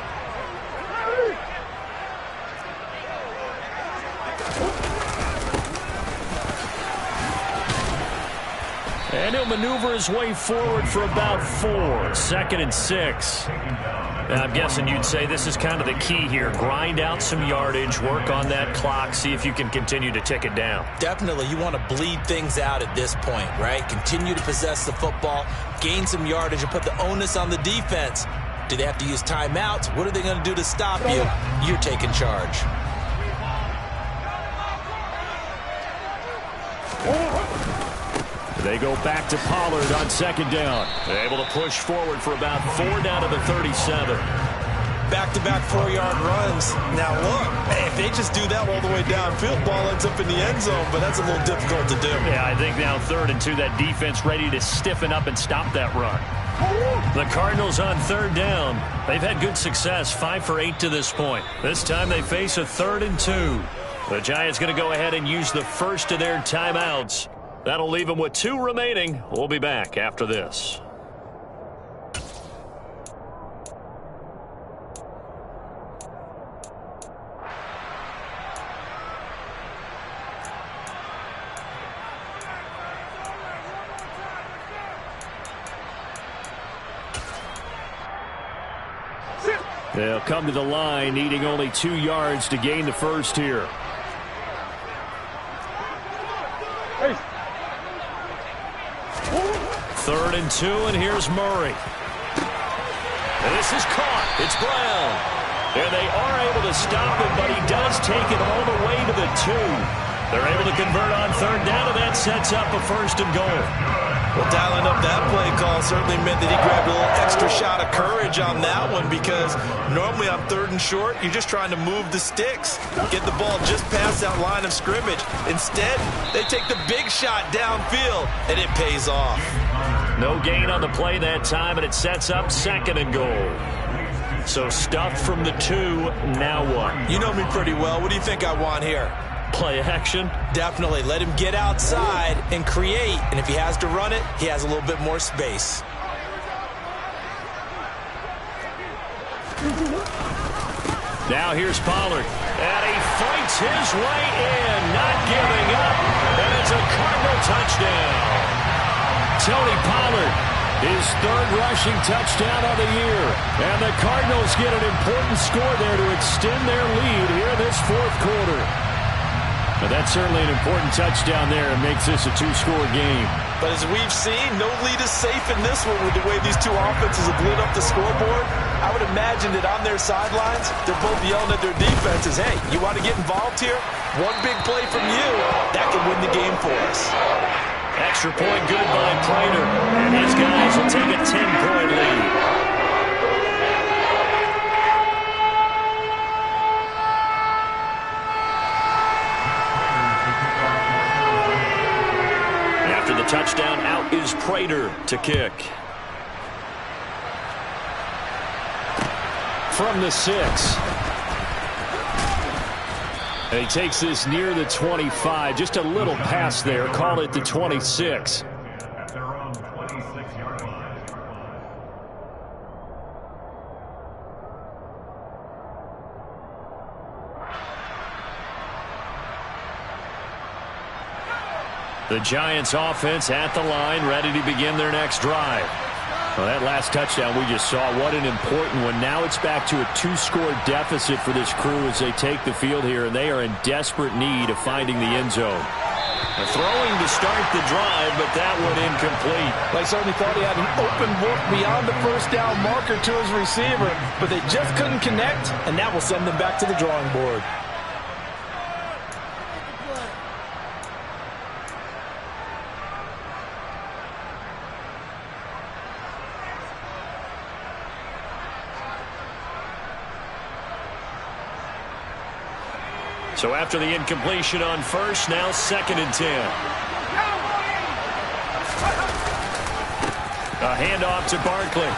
And he'll maneuver his way forward for about 4. 2nd and 6. Now, I'm guessing you'd say this is kind of the key here. Grind out some yardage, work on that clock, see if you can continue to tick it down. Definitely. You want to bleed things out at this point, right? Continue to possess the football, gain some yardage, and put the onus on the defense. Do they have to use timeouts? What are they going to do to stop you? You're taking charge. They go back to Pollard on 2nd down. They're able to push forward for about 4 down to the 37. Back-to-back 4-yard runs. Now look, if they just do that all the way downfield, ball ends up in the end zone, but that's a little difficult to do. Yeah, I think now 3rd and 2, that defense ready to stiffen up and stop that run. The Cardinals on 3rd down. They've had good success, 5 for 8 to this point. This time they face a 3rd and 2. The Giants going to go ahead and use the first of their timeouts. That'll leave them with 2 remaining. We'll be back after this. They'll come to the line, needing only 2 yards to gain the first here. Hey. 3rd and 2, and here's Murray. And this is caught. It's Brown. And they are able to stop him, but he does take it all the way to the 2. They're able to convert on 3rd down, and that sets up a 1st and goal. Well, dialing up that play call certainly meant that he grabbed a little extra shot of courage on that one, because normally on 3rd and short, you're just trying to move the sticks, get the ball just past that line of scrimmage. Instead, they take the big shot downfield, and it pays off. No gain on the play that time, and it sets up 2nd and goal. So stuffed from the 2, now what? You know me pretty well. What do you think I want here? Play action? Definitely. Let him get outside and create, and if he has to run it, he has a little bit more space. Now here's Pollard, and he fights his way in, not giving up, and it's a Cardinal touchdown. Tony Pollard, his 3rd rushing touchdown of the year, and the Cardinals get an important score there to extend their lead here in this 4th quarter. But that's certainly an important touchdown there and makes this a 2-score game. But as we've seen, no lead is safe in this one with the way these 2 offenses have lit up the scoreboard. I would imagine that on their sidelines, they're both yelling at their defenses, hey, you want to get involved here? One big play from you, that could win the game for us. Extra point good by Prater, and his guys will take a 10-point lead. After the touchdown, out is Prater to kick. From the 6. And he takes this near the 25. Just a little pass there. Call it the 26. At their own 26-yard line. The Giants offense at the line, ready to begin their next drive. Well, that last touchdown we just saw, what an important one. Now it's back to a 2-score deficit for this crew as they take the field here, and they are in desperate need of finding the end zone. Throwing to start the drive, but that one incomplete. They certainly thought he had an open look beyond the first down marker to his receiver, but they just couldn't connect, and that will send them back to the drawing board. So after the incompletion on first, now 2nd and 10. A handoff to Barkley.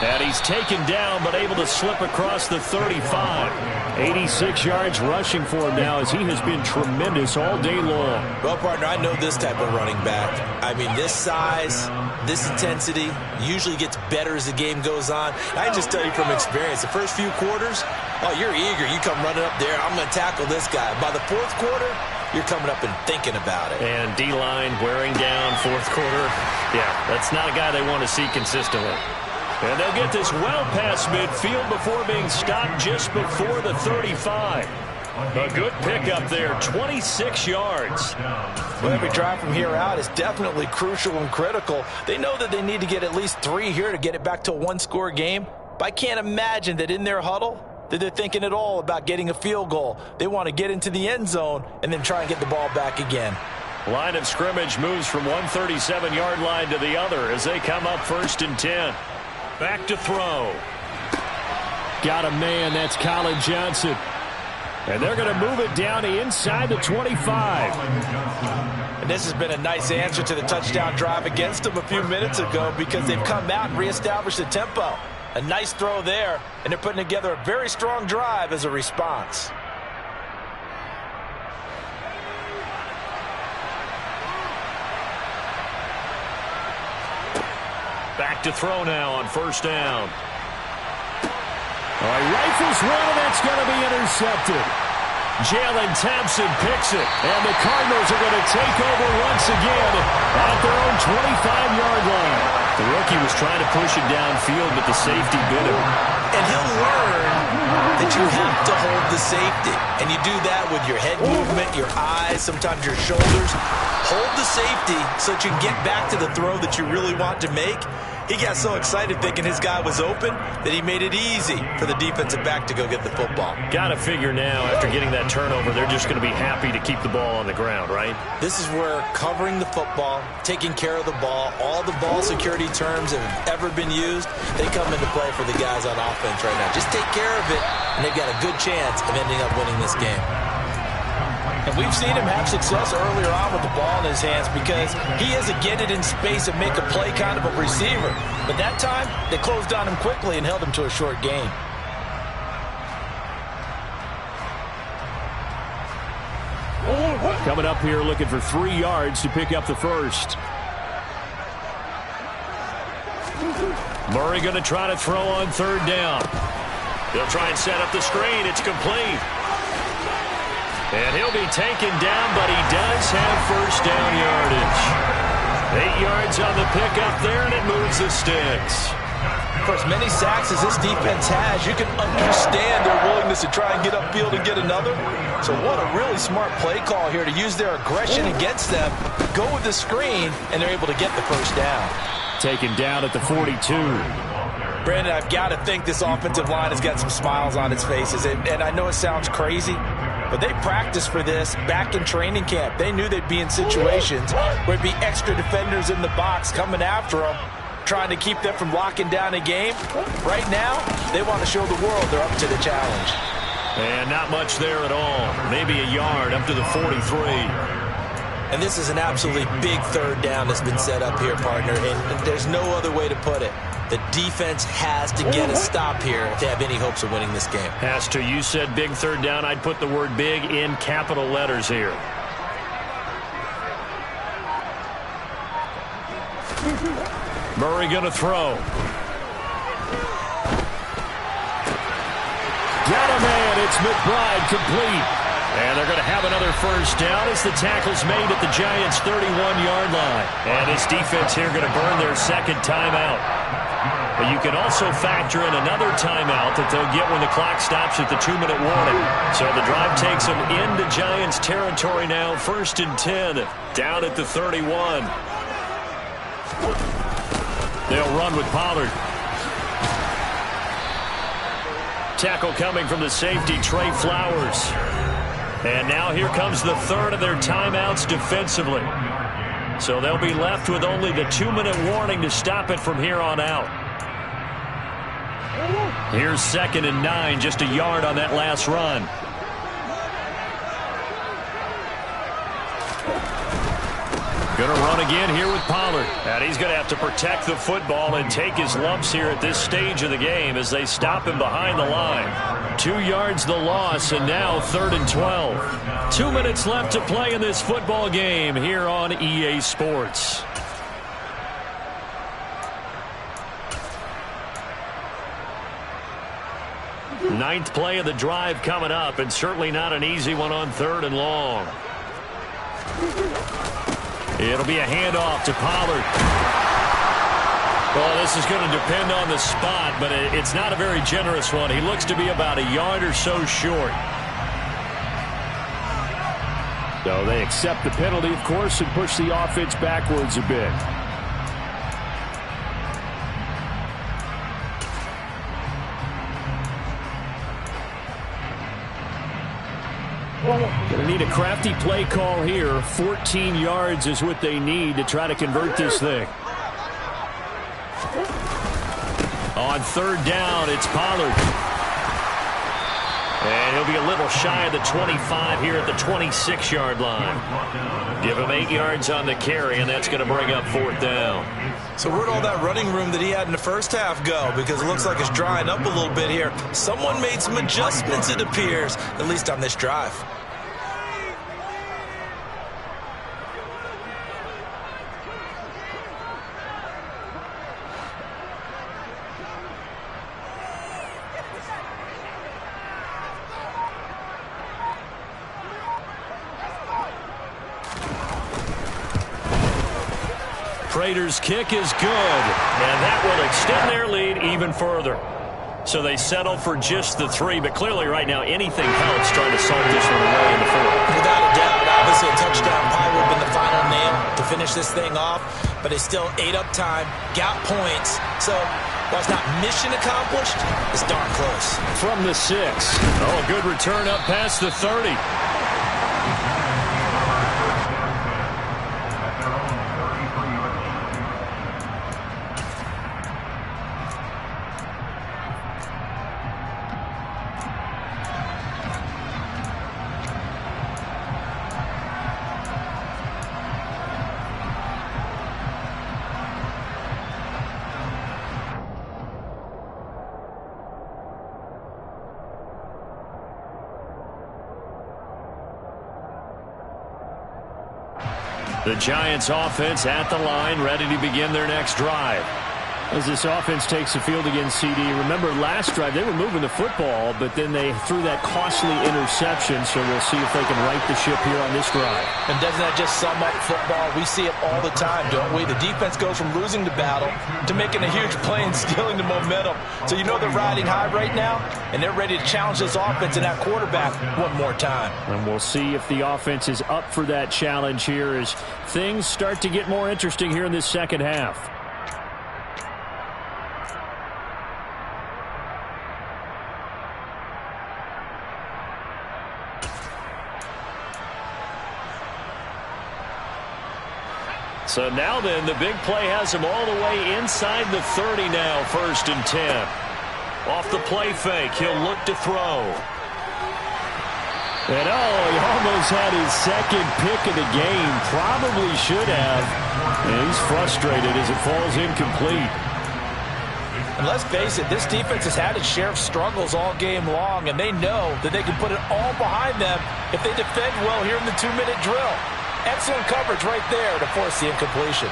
And he's taken down, but able to slip across the 35. 86 yards rushing for him now as he has been tremendous all day long. Well, partner, I know this type of running back. I mean, this size, this intensity usually gets better as the game goes on. I can just tell you from experience, the first few quarters, oh, you're eager. You come running up there, I'm going to tackle this guy. By the 4th quarter, you're coming up and thinking about it. And D-line wearing down 4th quarter. Yeah, that's not a guy they want to see consistently. And they'll get this well past midfield before being stopped just before the 35. A good pickup there, 26 yards. Well, every drive from here out is definitely crucial and critical. They know that they need to get at least 3 here to get it back to a 1-score game. But I can't imagine that in their huddle that they're thinking at all about getting a field goal. They want to get into the end zone and then try and get the ball back again. Line of scrimmage moves from 137-yard line to the other as they come up 1st and 10. Back to throw. Got a man, that's Colin Johnson. And they're going to move it down to inside the 25. And this has been a nice answer to the touchdown drive against them a few minutes ago because they've come out and reestablished the tempo. A nice throw there, and they're putting together a very strong drive as a response. Back to throw now on 1st down. He rifles one, and that's going to be intercepted. Jalen Thompson picks it, and the Cardinals are going to take over once again at their own 25-yard line. The rookie was trying to push it downfield, but the safety bit him. And he'll learn that you have to hold the safety. And you do that with your head movement, your eyes, sometimes your shoulders. Hold the safety so that you can get back to the throw that you really want to make. He got so excited thinking his guy was open that he made it easy for the defensive back to go get the football. Got to figure now, after getting that turnover, they're just going to be happy to keep the ball on the ground, right? This is where covering the football, taking care of the ball, all the ball security terms that have ever been used, they come into play for the guys on offense right now. Just take care of it, and they've got a good chance of ending up winning this game. And we've seen him have success earlier on with the ball in his hands because he is a get it in space and make a play kind of a receiver. But that time, they closed on him quickly and held him to a short gain. Coming up here looking for 3 yards to pick up the first. Murray going to try to throw on 3rd down. They'll try and set up the screen. It's complete. And he'll be taken down, but he does have 1st down yardage. 8 yards on the pickup there, and it moves the sticks. For as many sacks as this defense has, you can understand their willingness to try and get upfield and get another. So what a really smart play call here to use their aggression against them, go with the screen, and they're able to get the 1st down. Taken down at the 42. Brandon, I've got to think this offensive line has got some smiles on its faces. And I know it sounds crazy, but they practiced for this back in training camp. They knew they'd be in situations where it'd be extra defenders in the box coming after them, trying to keep them from locking down a game. Right now, they want to show the world they're up to the challenge. And not much there at all. Maybe a yard up to the 43. And this is an absolutely big 3rd down that's been set up here, partner. And there's no other way to put it. The defense has to get a stop here to have any hopes of winning this game. Has to. You said big 3rd down. I'd put the word big in capital letters here. Murray going to throw. Got a man. It's McBride complete. And they're going to have another first down as the tackle's made at the Giants' 31-yard line. And this defense here going to burn their second timeout. But you can also factor in another timeout that they'll get when the clock stops at the 2-minute warning. So the drive takes them into Giants territory now, 1st and 10, down at the 31. They'll run with Pollard. Tackle coming from the safety, Trey Flowers. And now here comes the third of their timeouts defensively. So they'll be left with only the 2-minute warning to stop it from here on out. Here's 2nd and 9, just a yard on that last run. Going to run again here with Pollard. And he's going to have to protect the football and take his lumps here at this stage of the game as they stop him behind the line. 2 yards the loss, and now 3rd and 12. 2 minutes left to play in this football game here on EA Sports. Ninth play of the drive coming up, and certainly not an easy one on 3rd and long. It'll be a handoff to Pollard. Well, this is going to depend on the spot, but it's not a very generous one. He looks to be about a yard or so short. So they accept the penalty, of course, and push the offense backwards a bit. Going to need a crafty play call here. 14 yards is what they need to try to convert this thing. On 3rd down, it's Pollard. And he'll be a little shy of the 25 here at the 26-yard line. Give him 8 yards on the carry, and that's going to bring up 4th down. So where'd all that running room that he had in the first half go? Because it looks like it's drying up a little bit here. Someone made some adjustments, it appears, at least on this drive. Raiders' kick is good, and that will extend their lead even further. So they settle for just the 3, but clearly right now anything helps trying to salt this one away in the 4th. Without a doubt, obviously a touchdown probably would have been the final nail to finish this thing off, but it's still ate up time, got points, so while it's not mission accomplished, it's darn close. From the 6. Oh, a good return up past the 30. The Giants offense at the line, ready to begin their next drive. As this offense takes the field against CD, remember last drive they were moving the football, but then they threw that costly interception, so we'll see if they can right the ship here on this drive. And doesn't that just sum up football? We see it all the time, don't we? The defense goes from losing the battle to making a huge play and stealing the momentum. So you know they're riding high right now, and they're ready to challenge this offense and that quarterback one more time. And we'll see if the offense is up for that challenge here as things start to get more interesting here in this second half. So now then, the big play has him all the way inside the 30 now, 1st and 10. Off the play fake, he'll look to throw. And he almost had his second pick of the game. Probably should have. And he's frustrated as it falls incomplete. And let's face it, this defense has had its share of struggles all game long, and they know that they can put it all behind them if they defend well here in the 2-minute drill. Excellent coverage right there to force the incompletion.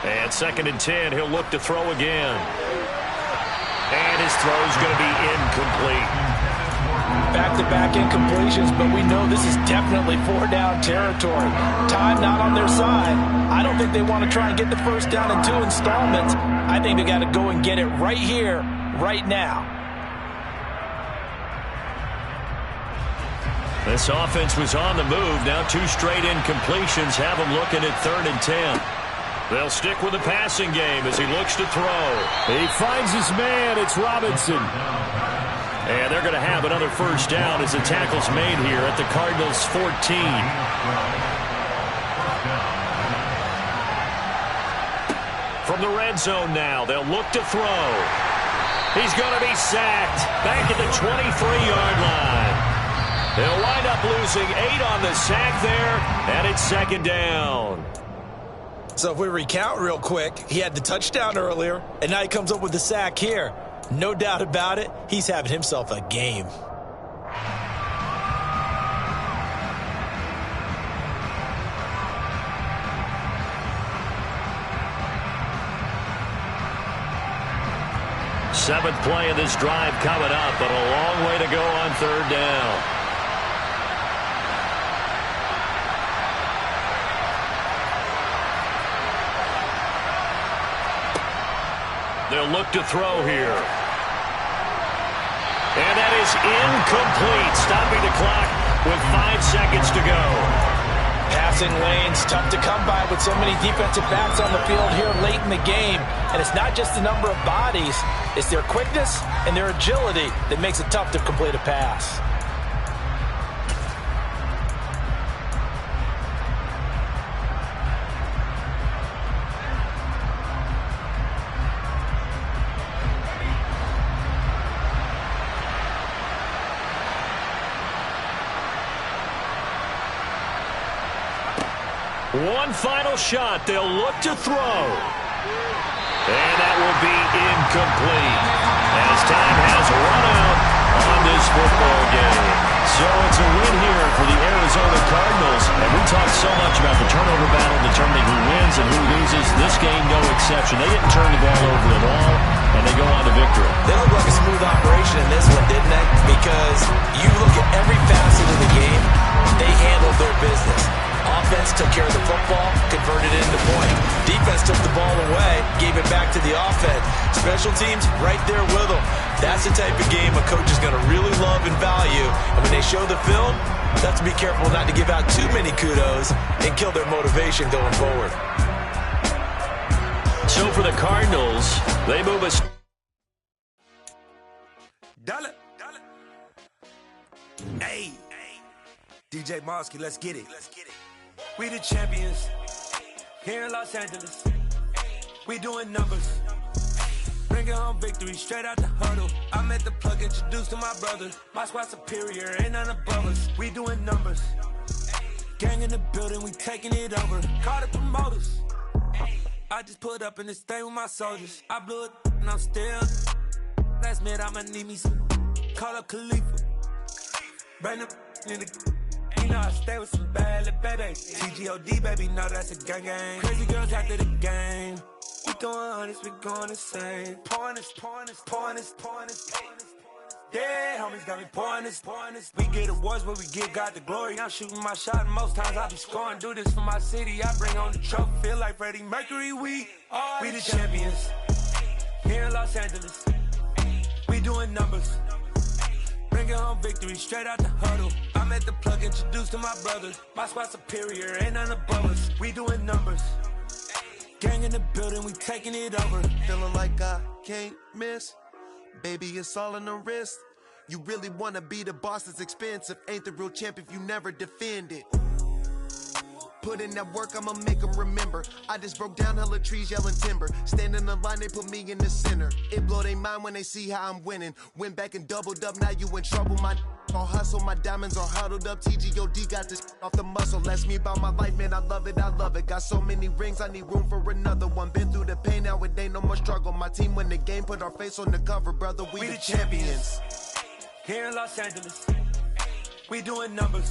And 2nd and 10, he'll look to throw again. And his throw's going to be incomplete. Back-to-back incompletions, but we know this is definitely 4-down territory. Time not on their side. I don't think they want to try and get the first down in 2 installments. I think they got to go and get it right here, right now. This offense was on the move. Now 2 straight incompletions have them looking at 3rd and 10. They'll stick with the passing game as he looks to throw. He finds his man. It's Robinson. And they're going to have another first down as the tackle's made here at the Cardinals' 14. From the red zone now, they'll look to throw. He's going to be sacked back at the 23-yard line. They'll wind up losing 8 on the sack there, and it's 2nd down. So if we recount real quick, he had the touchdown earlier, and now he comes up with the sack here. No doubt about it, he's having himself a game. Seventh play of this drive coming up, but a long way to go on 3rd down. They'll look to throw here. And that is incomplete, stopping the clock with 5 seconds to go. Passing lanes, tough to come by with so many defensive backs on the field here late in the game. And it's not just the number of bodies, it's their quickness and their agility that makes it tough to complete a pass. One final shot. They'll look to throw. And that will be incomplete as time has run out on this football game. So it's a win here for the Arizona Cardinals. And we talked so much about the turnover battle determining who wins and who loses. This game, no exception. They didn't turn the ball over at all, and they go on to victory. They look like a smooth operation in this one, didn't they? Because you look at every facet of the game, they handled their business. Offense took care of the football, converted it into point. Defense took the ball away, gave it back to the offense. Special teams, right there with them. That's the type of game a coach is going to really love and value. And when they show the film, they have to be careful not to give out too many kudos and kill their motivation going forward. So for the Cardinals, they move us. Dollar. Hey, DJ Mosky, let's get it. We the champions here in Los Angeles. We doing numbers. Bringing home victory straight out the huddle. I'm at the plug, introduced to my brother. My squad superior, ain't none above us. We doing numbers. Gang in the building, we taking it over. Call the promoters. I just put up in this thing with my soldiers. I blew it and I'm still. Last minute I'ma need me some. Call up Khalifa. Bring them in the. You know I stay with some bad little baby. TGOD, baby, know that's a gang gang. Crazy girls after the game. We going honest, we going insane. Pouring this. Yeah, homies got me pouring this. We get awards, but we give God the glory. I'm shooting my shot, and most times I be scoring. Do this for my city, I bring on the trophy. Feel like Freddie Mercury, we the champions. Here in Los Angeles, we doing numbers. Bringing home victory straight out the huddle. I'm at the plug, introduced to my brother. My squad superior, ain't none above us. We doing numbers. Gang in the building, we taking it over. Feeling like I can't miss. Baby, it's all in the wrist. You really wanna be the boss, it's expensive. Ain't the real champ if you never defend it. Put in that work, I'ma make them remember. I just broke down hella trees, yelling timber. Stand in the line, they put me in the center. It blow their mind when they see how I'm winning. Went back and doubled up, now you in trouble. My all hustle, my diamonds are huddled up. TGOD got this off the muscle. Ask me about my life, man, I love it. Got so many rings, I need room for another one. Been through the pain, now it ain't no more struggle. My team win the game, put our face on the cover, brother. We the champions. Here in Los Angeles, we doing numbers.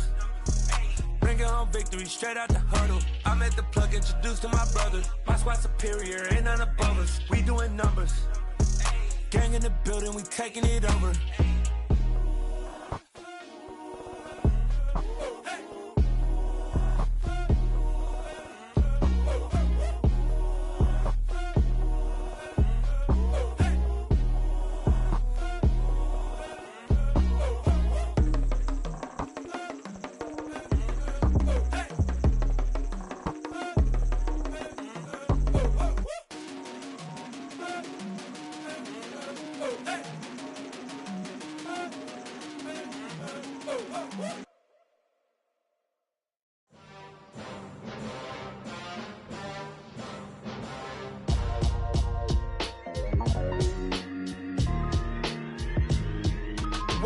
Bringing home victory straight out the huddle. I'm at the plug, introduced to my brother. My squad superior, ain't none above us. We doing numbers. Gang in the building, we taking it over.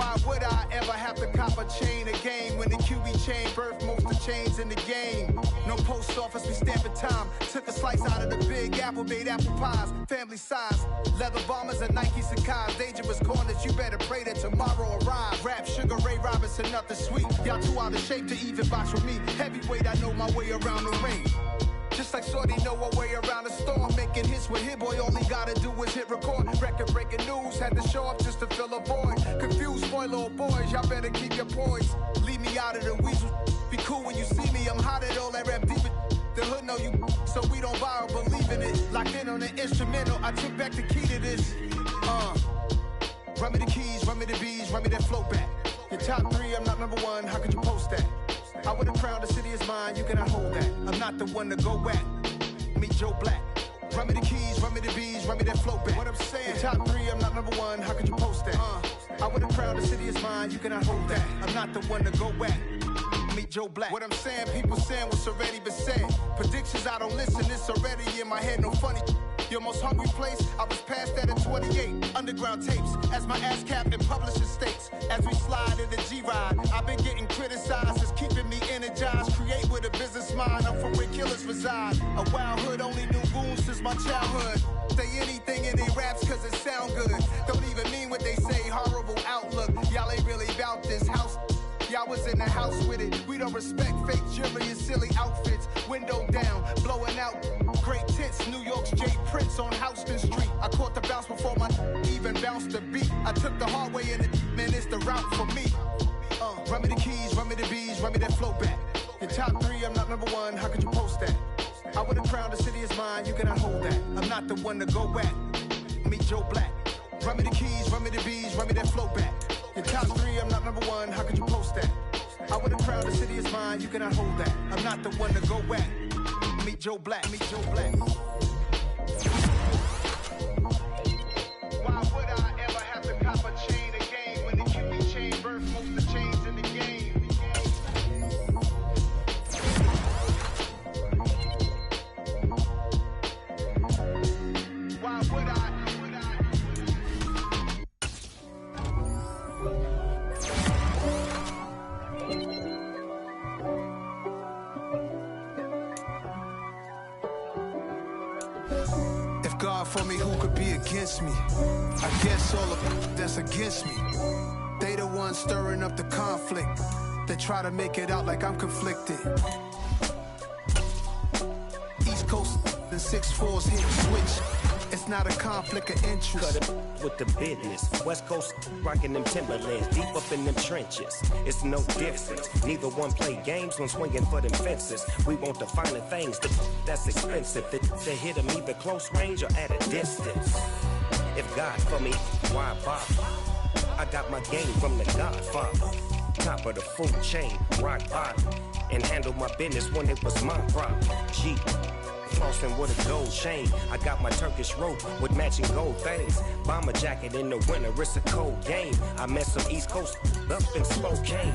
Why would I ever have to cop a chain a game when the QB chain birthed most of chains in the game? No post office, we stamping time. Took a slice out of the big apple, made apple pies, family size. Leather bombers and Nike Sacai's. Dangerous corners, you better pray that tomorrow arrive. Rap, Sugar Ray Robinson, nothing sweet. Y'all too out of shape to even box with me. Heavyweight, I know my way around the ring. Just like Shorty know her way around the storm. Making hits with Hit Boy, all he gotta do is hit record. Record breaking news, had to show up just to fill a void. Confused boy, little boys, y'all better keep your poise. Leave me out of the weasel. Be cool when you see me, I'm hot at all that rap deep. The hood know you, so we don't borrow, believe in it. Locked in on the instrumental, I took back the key to this. Run me the keys, run me the bees, run me that flow back. Your top 3, I'm not number 1, how could you post that? I would've crowned the city is mine, you cannot hold that. I'm not the one to go at. Meet Joe Black. Run me the keys, run me the bees, run me that flow back. What I'm saying, your top 3, I'm not number 1, how could you post that? I would've crowned the city is mine, you cannot hold that. I'm not the one to go at. Meet Joe Black. What I'm saying, people saying what's already been said. Predictions, I don't listen, it's already in my head, no funny. Your most hungry place, I was past that at 28. Underground tapes, as my ass cap in publishing states. As we slide in the G-Ride, I've been getting criticized, it's keeping me energized. Create with a business mind, I'm from where killers reside. A wild hood, only knew goons since my childhood. Say anything in their raps cause it sound good. Don't even mean what they say, horrible outlook. Y'all ain't really about this house. Y'all was in the house with it. We don't respect fake jewelry and silly outfits. Window down, blowing out. Great tits, New York's J. Prince on Houston Street. I caught the bounce before my even bounced the beat. I took the hard way in it, man, it's the route for me. Run me the keys, run me the bees, run me that flow back. Your top 3, I'm not number 1, how could you post that? I would've crowned the city is mine, you cannot hold that. I'm not the one to go at. Meet Joe Black. Run me the keys, run me the bees, run me that flow back. Your top 3, I'm not number 1, how could you post that? I would've crowned the city is mine, you cannot hold that. I'm not the one to go at. Meet Joe Black, meet Joe Black. Why would I ever have to cop a chain a game when the QB chain birthed most of the chains in the game? Why would I? God for me, who could be against me? I guess all of that's against me. They the ones stirring up the conflict. They try to make it out like I'm conflicted. East Coast and 6'4's hit switch. It's not a conflict of interest. Cut it with the business. West Coast rocking them Timberlands, deep up in them trenches. It's no difference. Neither one play games when swinging for them fences. We want the finer things that's expensive. They hit them either close range or at a distance. If God for me, why bother? I got my game from the Godfather. Top of the food chain, rock bottom. And handle my business when it was my problem. G. Flossing with a gold chain. I got my Turkish rope with matching gold things. Bomber jacket in the winter, it's a cold game. I met some East Coast up in Spokane.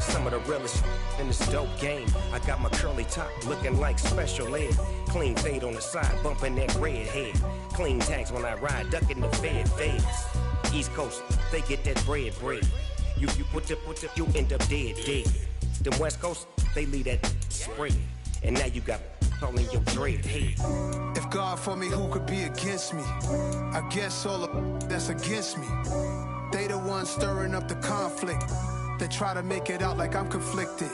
Some of the realest in this dope game. I got my curly top looking like special ed. Clean fade on the side, bumping that red head. Clean tags when I ride, ducking the feds. East Coast, they get that bread. You you end up dead. The West Coast, they leave that spread. And now you got calling your dread head. If God for me, who could be against me? I guess all of that's against me. They the ones stirring up the conflict. They try to make it out like I'm conflicted.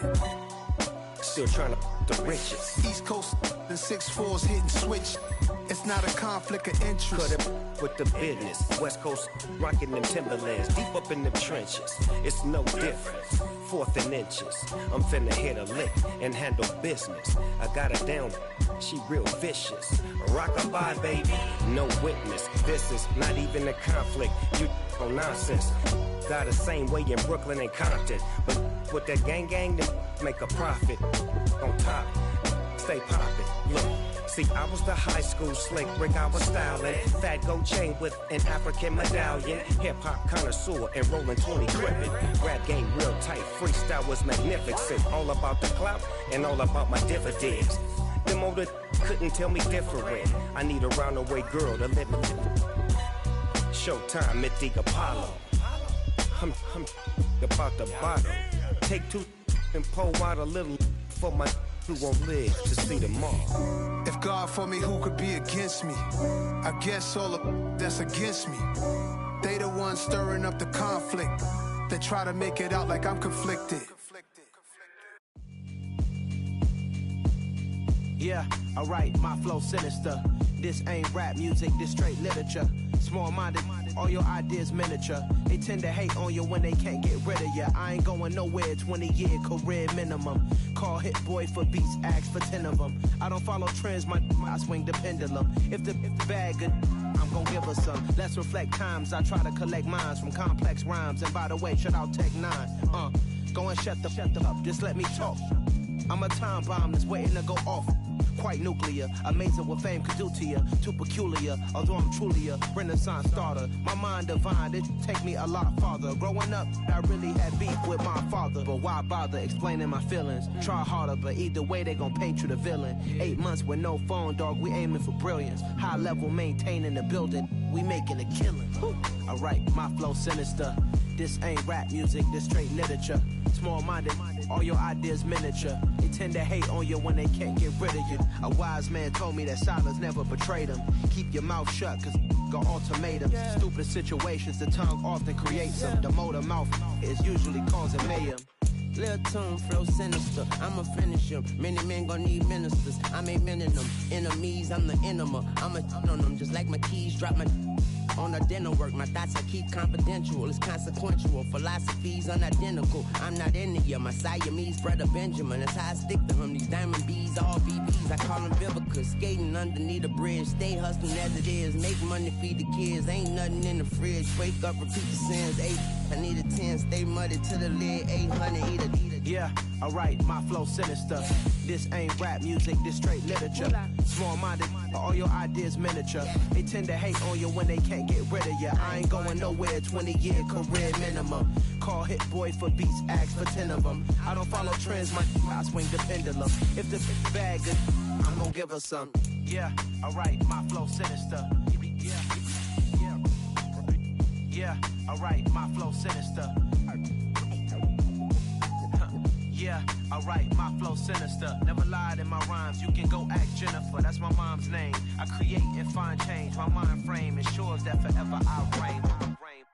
Still trying to the riches. East Coast and 6'4's hitting switch. It's not a conflict of interest. Cut it with the business. West Coast rocking them Timberlands, deep up in them trenches. It's no difference. 4th and inches. I'm finna hit a lick and handle business. I got her down, she real vicious. Rockabye, baby, no witness. This is not even a conflict. You on nonsense. Got the same way in Brooklyn and Compton. But with that gang, then make a profit. On top, stay poppin'. Look. See, I was the high school slick Rick, I was styling. Fat gold chain with an African medallion. Hip-hop connoisseur and rolling 20 cribbin'. Rap game real tight, freestyle was magnificent. All about the clout and all about my dividends. Them older couldn't tell me different. I need a roundaway girl to live in. Showtime, Mythic Apollo. I'm about the bottom. Take two and pour out a little for my who won't live to see tomorrow. If God for me, who could be against me? I guess all of that's against me. They the ones stirring up the conflict. They try to make it out like I'm conflicted. Yeah, alright, my flow sinister. This ain't rap music, this straight literature. Small-minded, all your ideas miniature. They tend to hate on you when they can't get rid of you. I ain't going nowhere, 20-year career minimum. Call Hit Boy for beats, ask for 10 of them. I don't follow trends, I swing the pendulum. If the bag good, I'm gon' give her some. Let's reflect times, I try to collect minds from complex rhymes. And by the way, shout out Tech 9. Go and shut the up, just let me talk. I'm a time bomb that's waiting to go off. Quite nuclear, amazing what fame could do to you. Too peculiar, although I'm truly a renaissance starter. My mind divine, it take me a lot farther. Growing up, I really had beef with my father. But why bother explaining my feelings? Try harder, but either way they gon' paint you the villain. 8 months with no phone, dog, we aiming for brilliance. High level maintaining the building, we making a killing. Alright, my flow sinister. This ain't rap music, this straight literature. Small-minded, all your ideas miniature. They tend to hate on you when they can't get rid of you. A wise man told me that silence never betrayed him. Keep your mouth shut, cause got ultimatums. Stupid situations, the tongue often creates them. The motor mouth is usually causing mayhem. Lil' tune, flow sinister, I'ma finish him. Many men gon' need ministers, I'm a men in them. Enemies, I'm the enema, I'm a on them. Just like my keys, drop my on the dinner work. My thoughts I keep confidential, it's consequential. Philosophies unidentical, I'm not into you. My Siamese brother Benjamin, that's how I stick to him. These diamond bees, all BBs, I call them Vivica. Skating underneath a bridge, stay hustling as it is. Make money, feed the kids, ain't nothing in the fridge. Wake up, repeat the sins, 8, I need a 10, stay muddy to the lid, 800, eat a. Yeah, alright, my flow sinister. This ain't rap music, this straight literature. Small-minded, all your ideas miniature. They tend to hate on you when they can't get rid of you. I ain't going nowhere, 20-year career minimum. Call Hit Boy for beats, ask for 10 of them. I don't follow trends, I swing the pendulum. If the bag good, I'm gon' give her some. Yeah, alright, my flow sinister. Yeah, alright, my flow sinister. Yeah, alright, my flow sinister. Never lied in my rhymes, you can go ask Jennifer. That's my mom's name. I create and find change. My mind frame ensures that forever I reign. Crazy.